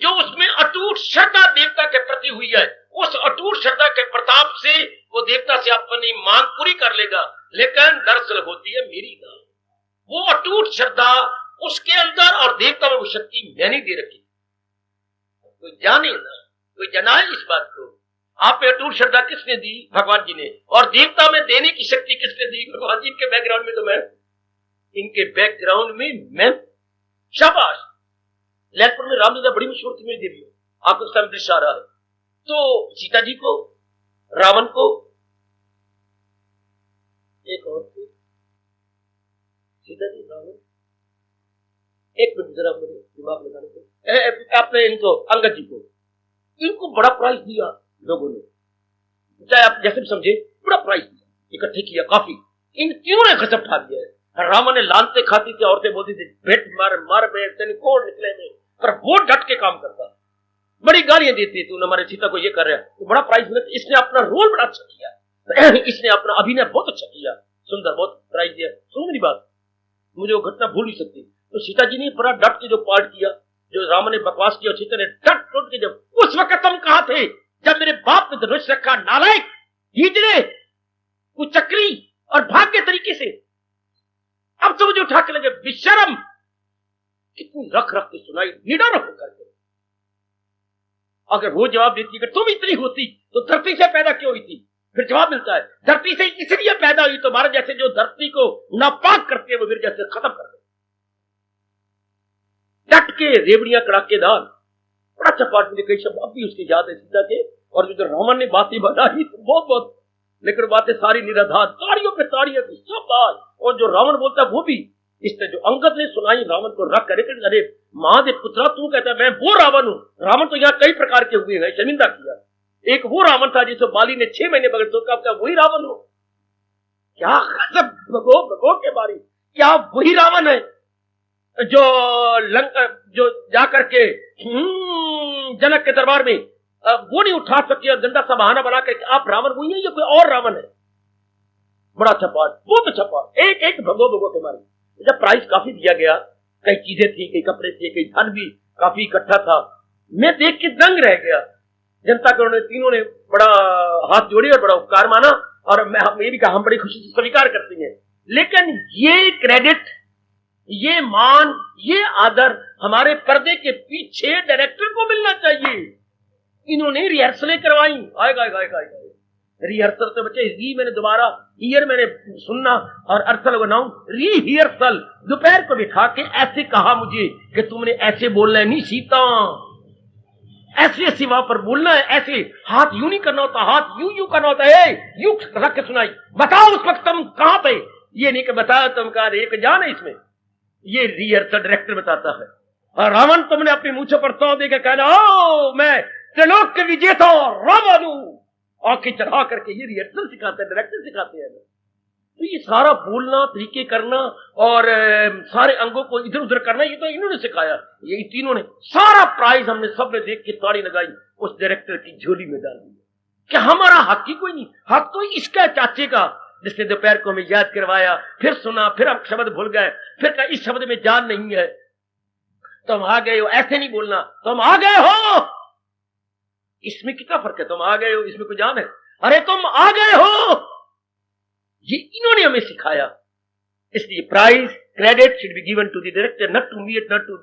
जो उसमें अटूट श्रद्धा देवता के प्रति हुई है, उस अटूट श्रद्धा के प्रताप से वो देवता से अपनी मांग पूरी कर लेगा। लेकिन दरअसल होती है मेरी ना, वो अटूट श्रद्धा उसके अंदर, और देवता में वो शक्ति मैंने दे रखी। कोई जाने ना, कोई जनाए इस बात को। आप पे अटूट श्रद्धा किसने दी? भगवान जी ने। और देवता में देने की शक्ति किसने दी? भगवान जी। इनके बैकग्राउंड में तो मैं, इनके बैकग्राउंड में मैं। शाबाश। लैलपुर में रामलीला बड़ी मशहूर थी मेरी देवी, आपको उस टाइम दृश्य आ रहा है। तो सीता जी को, रावण को, एक और थे, सीता जी, रावण, एक मिनट जरा मुझे दिमाग लगाने को, आपने इनको अंगद जी को, इनको बड़ा प्राइज दिया लोगों ने, चाहे आप जैसे भी समझे, बड़ा प्राइज दिया, इकट्ठे किया काफी। इन क्यों ने गजब उठा दिया है। रावण ने लानते खाती थी, औरतें बोलती थी भेट मार बे कोड़ निकले में, पर वो डट के काम करता, बड़ी गालियां देती थी, हमारे सीता को ये कर रहा है, तो बड़ा प्राइज मिला। इसने अपना रोल बड़ा अच्छा किया, इसने अपना अभिनय बहुत अच्छा किया, सुंदर, बहुत प्राइज दिया। सुन मेरी बात, मुझे वो घटना भूल नहीं सकती। तो सीता जी ने बड़ा डट के जो पार्ट किया, जो रावण ने बकवास किया, सीता ने डट टूट के, जब उस वक्त तुम कहां थे जब मेरे बाप ने धनुष रखा, नालायक, हिजड़े, कुचक्री और भाग्य तरीके से। अब तो मुझे उठा के लगे बेशरम, कितनी रख के सुनाई, निडर होकर के। अगर वो जवाब देती कि तुम इतनी होती तो धरती से पैदा क्यों हुई थी, फिर जवाब मिलता है धरती से इसलिए पैदा हुई तुम्हारे जैसे जो धरती को नापाक करते हैं वो फिर जैसे खत्म कर दे। डट के रेवड़ियां कड़ाकेदार, बड़ा अच्छा पाठ मुझे कई शब्द अब भी उसकी याद है सीता के। और जो रावण ने बातें बनाई तो बहुत, लेकिन बातें सारी निराधार, ताड़ियों पे ताड़ियां थी सब बात। और जो रावण बोलता है वो भी इसने जो अंगद ने सुनाई रावण को रख करे, अरे महादेव पुत्रा तू कहता है मैं वो रावण हूं। रावण तो यहाँ कई प्रकार के हुए हैं, शर्मिंदा किया। एक वो रावण था जिसे बाली ने 6 महीने बगैर तो क्या वही रावण हो? क्या गजब भगो के बारे, क्या वही रावण है जो जो जाकर के जनक के दरबार में वो नहीं उठा सके और गंदा सा बहाना बना के आप रावण वही है या कोई और रावण है? बड़ा अच्छा पाठ, बहुत अच्छा पाठ, एक भगो के बारे में। जब प्राइस काफी दिया गया, कई चीजें थी, कई कपड़े थे, कई धन भी काफी इकट्ठा था, मैं देख के दंग रह गया। जनता के उन्होंने तीनों ने बड़ा हाथ जोड़े और बड़ा उपकार माना और मैं भी कहा हम बड़ी खुशी से स्वीकार करते हैं। लेकिन ये क्रेडिट, ये मान, ये आदर हमारे पर्दे के पीछे डायरेक्टर को मिलना चाहिए। इन्होंने रिहर्सलें करवाई, आएगा रिहर्सल तो बच्चे री मैंने दोबारा ईयर मैंने सुनना और अर्थल बनाऊं रिहर्सल। दोपहर को बिठा के ऐसे कहा मुझे कि तुमने ऐसे बोलना है नहीं सीता, ऐसे वहां पर बोलना है, ऐसे हाथ यूं नहीं करना होता, हाथ यूं करना होता है, यूं रख के सुनाई। बताओ उस वक्त तुम कहां थे, ये नहीं कि बताया तुम कहा एक जान है इसमें, ये रिहर्सल डायरेक्टर बताता है। और रावण तुमने अपने मूछों पर तौ देकर कहना ओ मैं त्रिलोक के विजेता रावण हूं, आंखें चढ़ा करके ये रिहर्सल सिखाते हैं, डायरेक्टर सिखाते हैं। तो ये सारा बोलना, तरीके करना और सारे अंगों को इधर उधर करना, ये तो इन्होंने सिखाया। ये तीनों ने सारा प्राइज हमने सबने देख के ताड़ी लगाई, उस डायरेक्टर की झोली में डाल दी कि हमारा हक ही कोई नहीं, हक तो इसका चाचे का जिसने दोपहर को हमें याद करवाया, फिर सुना, फिर हम शब्द भूल गए, फिर कहा इस शब्द में जान नहीं है, तुम आ गए हो, ऐसे नहीं बोलना, तुम आ गए हो, इसमें कितना फर्क है, तुम आ गए हो इसमें कोई जान है, अरे तुम आ गए हो, ये इन्होंने हमें सिखाया। इसलिए prize credit should be given to the director, not to me, not to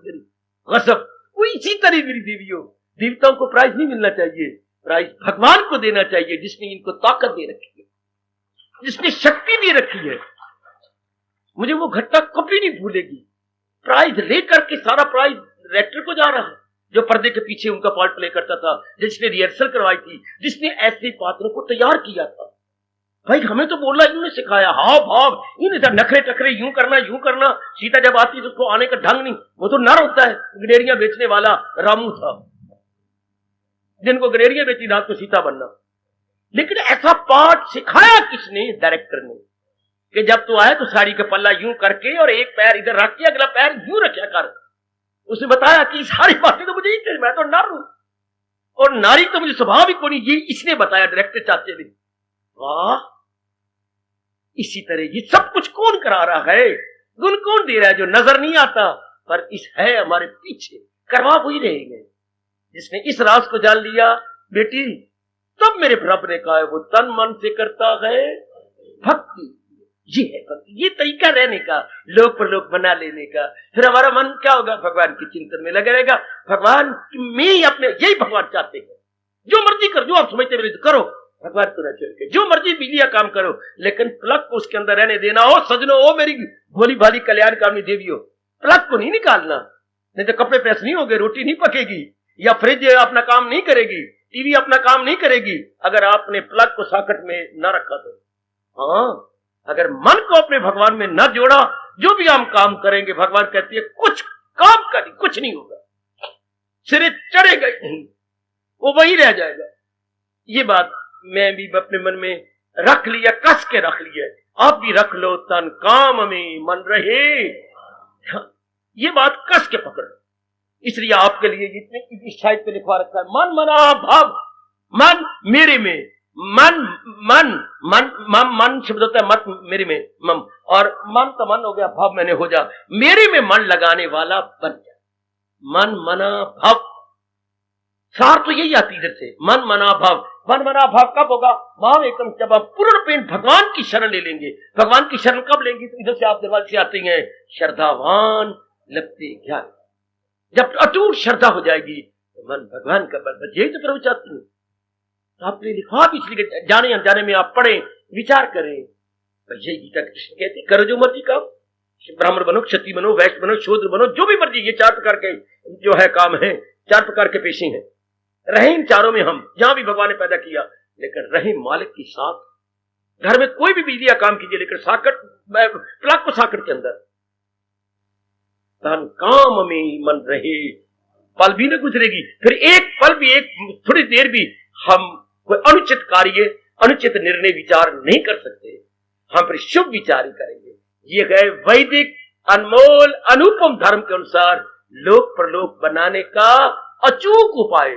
गजब। वो इसी तरह मेरी देवियों, देवताओं को प्राइज नहीं मिलना चाहिए, प्राइज भगवान को देना चाहिए जिसने इनको ताकत दे रखी है, जिसने शक्ति दे रखी है। मुझे वो घटना कभी नहीं भूलेगी, प्राइज लेकर के सारा प्राइज डायरेक्टर को जा रहा है जो पर्दे के पीछे उनका पार्ट प्ले करता था, जिसने रिहर्सल करवाई थी, जिसने ऐसे पात्रों को तैयार किया था। भाई हमें तो बोलना इन्होंने सिखाया, हाव भाव इन्हें नखरे टखरे यूं करना। सीता जब आती तो उसको आने का ढंग नहीं, वो तो नर होता है, गनेरियां बेचने वाला रामू था जिनको गनेरियां बेची रात को सीता बनना। लेकिन ऐसा पाठ सिखाया किसने? डायरेक्टर ने, कि जब तू आए तो साड़ी का पल्ला यूं करके और एक पैर इधर रख के अगला पैर यूं रखा कर। उसने बताया कि सारी बातें तो मुझे ही, मैं तो नर हूं और नारी तो मुझे स्वभाव ही कोई नहीं, ये इसने बताया डायरेक्टर चाचे ने। वाह, इसी तरह ये सब कुछ कौन करा रहा है, गुण कौन दे रहा है जो नजर नहीं आता पर इस है हमारे पीछे, करवा वही रहेंगे जिसने इस राज को जान लिया। बेटी तब मेरे रब ने कहा है वो तन मन से करता है भक्ति, ये है भक्ति, ये तरीका रहने का, लोक पर लोक बना लेने का। फिर हमारा मन क्या होगा? भगवान के चिंतन में लगा रहेगा। भगवान में ही अपने, यही भगवान चाहते हैं, जो मर्जी कर, जो आप समझते मेरे करो, भगवान को न छोड़ के जो मर्जी बिजलियां काम करो, लेकिन प्लग को उसके अंदर रहने देना। हो सजनो, ओ मेरी भोली भाली कल्याणकामी देवियों, प्लग को नहीं निकालना, नहीं तो कपड़े प्रेस नहीं होंगे, रोटी नहीं पकेगी, या फ्रिज अपना काम नहीं करेगी, टीवी अपना काम नहीं करेगी, अगर आपने प्लग को सॉकेट में न रखा तो। हाँ, अगर मन को अपने भगवान में न जोड़ा, जो भी हम काम करेंगे, भगवान कहती है कुछ काम करें कुछ नहीं होगा, सिरे चढ़ेगा नहीं, वो वही रह जाएगा। ये बात मैं भी अपने मन में रख लिया, कस के रख लिया, आप भी रख लो, तन काम में मन रहे, ये बात कस के पकड़। इसलिए आपके लिए इतने शायद पे लिखवा रखा है, मन मना भाव, मन मेरे में, मन मन मन मन मन शब्द होता है मत मेरे में, मम, और मन तो मन हो गया, भाव मैंने हो जा, मेरे में मन लगाने वाला बन जा। मन मना भाव, सार तो यही आती इधर से, मन मना भाव। मन मना भाव कब होगा? भाव एकम, जब आप पूर्णपेण भगवान की शरण ले लेंगे। भगवान की शरण कब लेंगे? तो इधर से आप दरवाजे से आते हैं, श्रद्धावान लगते ज्ञान। जब अटूट श्रद्धा हो जाएगी, मन भगवान का बल, यही तो प्रभु चाहते हैं। तो आपने लिखा आप इसलिए जाने अनजाने में आप पढ़े, विचार करें। तो यही गीता कृष्ण कहते हैं, करो जो मर्जी काम, ब्राह्मण बनो, क्षत्रिय बनो, वैश्य बनो, शूद्र बनो, जो भी मर्जी। ये 4 प्रकार के जो है काम है, 4 प्रकार के पेशे हैं। रहे इन चारों में हम, जहां भी भगवान ने पैदा किया, लेकिन रहे मालिक के साथ। घर में कोई भी बिजली या काम कीजिए, लेकिन साकट प्लग को साकट के अंदर, तन काम में मन रहे, पल भी न गुजरेगी। फिर एक पल भी, एक थोड़ी देर भी हम कोई अनुचित कार्य, अनुचित निर्णय विचार नहीं कर सकते। हम फिर शुभ विचार ही करेंगे। ये गए वैदिक अनमोल अनुपम धर्म के अनुसार लोक परलोक बनाने का अचूक उपाय।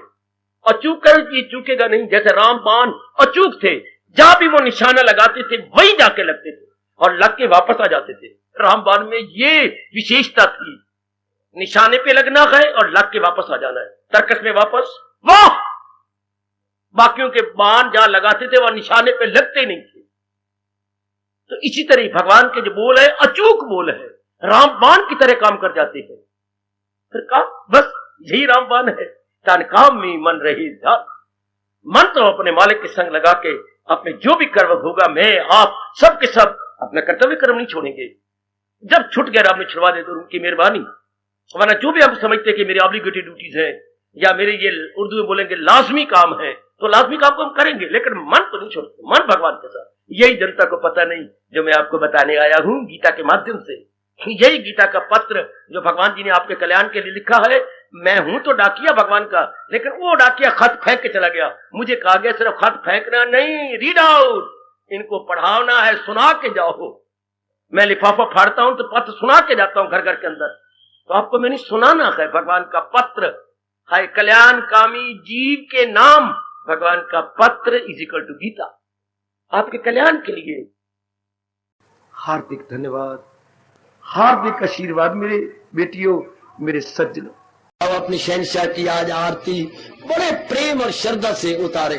अचूक कर ये चूकेगा नहीं। जैसे रामबाण अचूक थे, जहां भी वो निशाना लगाते थे वही जाके लगते थे और लग के वापस आ जाते थे। रामबाण में ये विशेषता थी, निशाने पे लगना है और लग के वापस आ जाना है। तर्कस में वापस वाह, बाकियों के बाण जहां लगाते थे वह निशाने पे लगते नहीं थे। तो इसी तरह भगवान के जो बोल है अचूक बोल है, रामबाण की तरह काम कर जाते हैं। फिर कहा बस यही रामबाण है, तन काम में मन रही ध्यान। मन तो अपने मालिक के संग लगा के अपने जो भी कर्म होगा, मैं आप सब के सब अपना कर्तव्य कर्म नहीं छोड़ेंगे। जब छूट गया आपने छुड़वा दे तो उनकी मेहरबानी। वरना जो भी हम समझते कि मेरी ऑब्लिगेटेड ड्यूटीज है या मेरे ये उर्दू में बोलेंगे लाजमी काम है, तो लाजमी काम को हम करेंगे, लेकिन मन तो नहीं छोड़ते। मन भगवान के साथ। यही जनता को पता नहीं जो मैं आपको बताने आया हूं गीता के माध्यम से। यही गीता का पत्र जो भगवान जी ने आपके कल्याण के लिए लिखा है। मैं हूं तो डाकिया भगवान का, लेकिन वो डाकिया खत फेंक के चला गया। मुझे कहा गया सिर्फ खत फेंकना नहीं, रीड आउट, इनको पढ़ाना है, सुना के जाओ। मैं लिफाफा फाड़ता हूं तो पत्र सुना के जाता हूं घर घर के अंदर। तो आपको मैंने सुनाना है भगवान का पत्र है। कल्याणकामी जीव के नाम भगवान का पत्र इज इक्वल टू गीता, आपके कल्याण के लिए। हार्दिक धन्यवाद, हार्दिक आशीर्वाद मेरे बेटियों, मेरे सज्जनों। अब अपनी शहंशाह की आज आरती बड़े प्रेम और श्रद्धा से उतारे।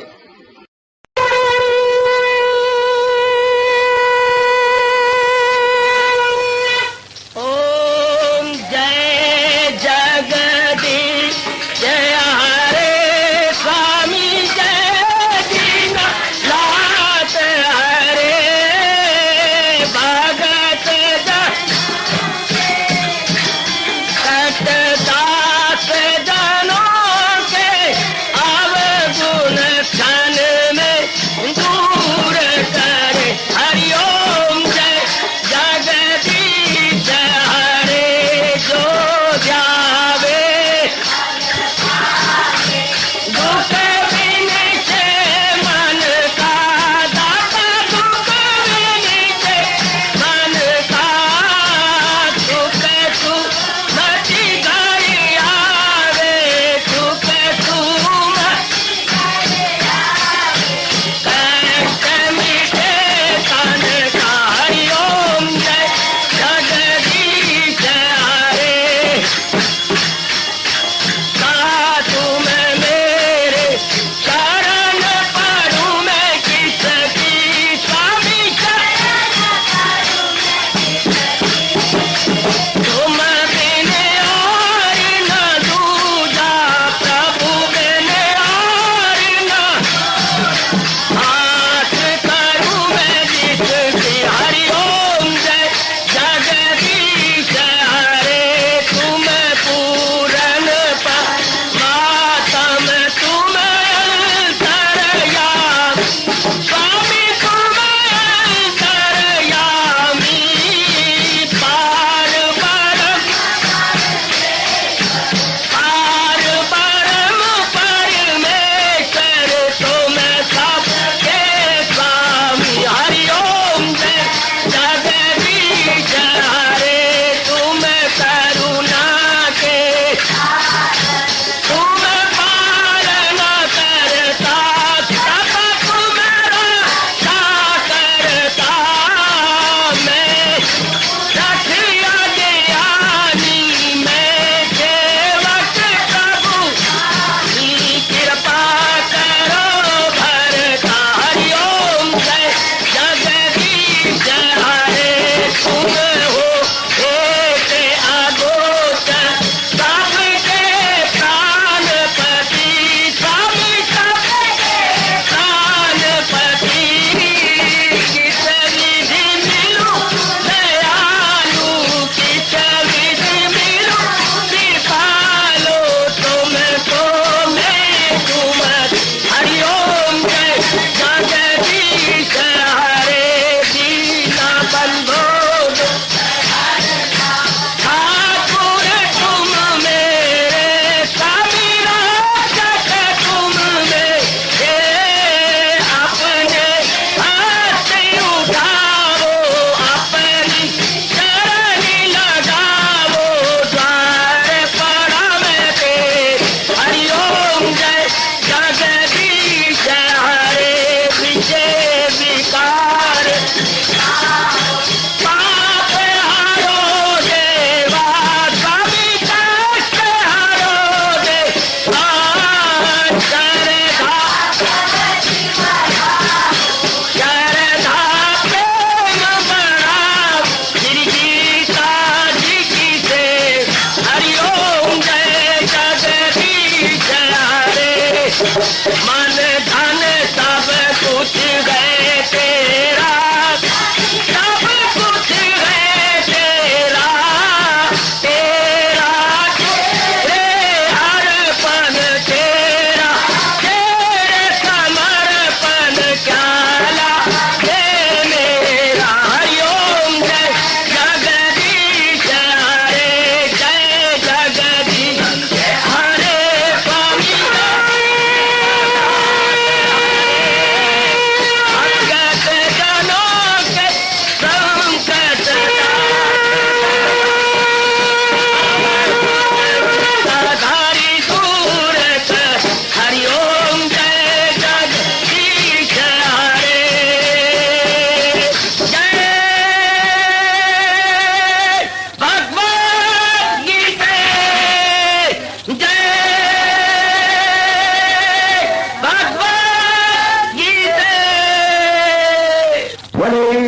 ओम जय जगदीश जय हरे स्वामी जय दीनानाथ हरे भगत दास जनों के अवगुण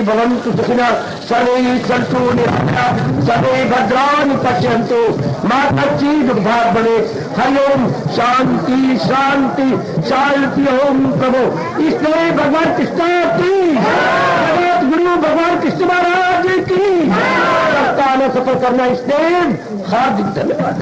भवन्तु सुखिनः सर्वे सन्तु निरामयाः सर्वे भद्राणि पश्यन्तु मा कश्चित् दुःखभाग् भवेत्। हरि ओम शांति शांति शांति। ओम प्रभु इसलिए भगवान कृष्ण की जगत गुरु भगवान कृष्ण महाराज की सफल करना इसलिए हार्दिक धन्यवाद।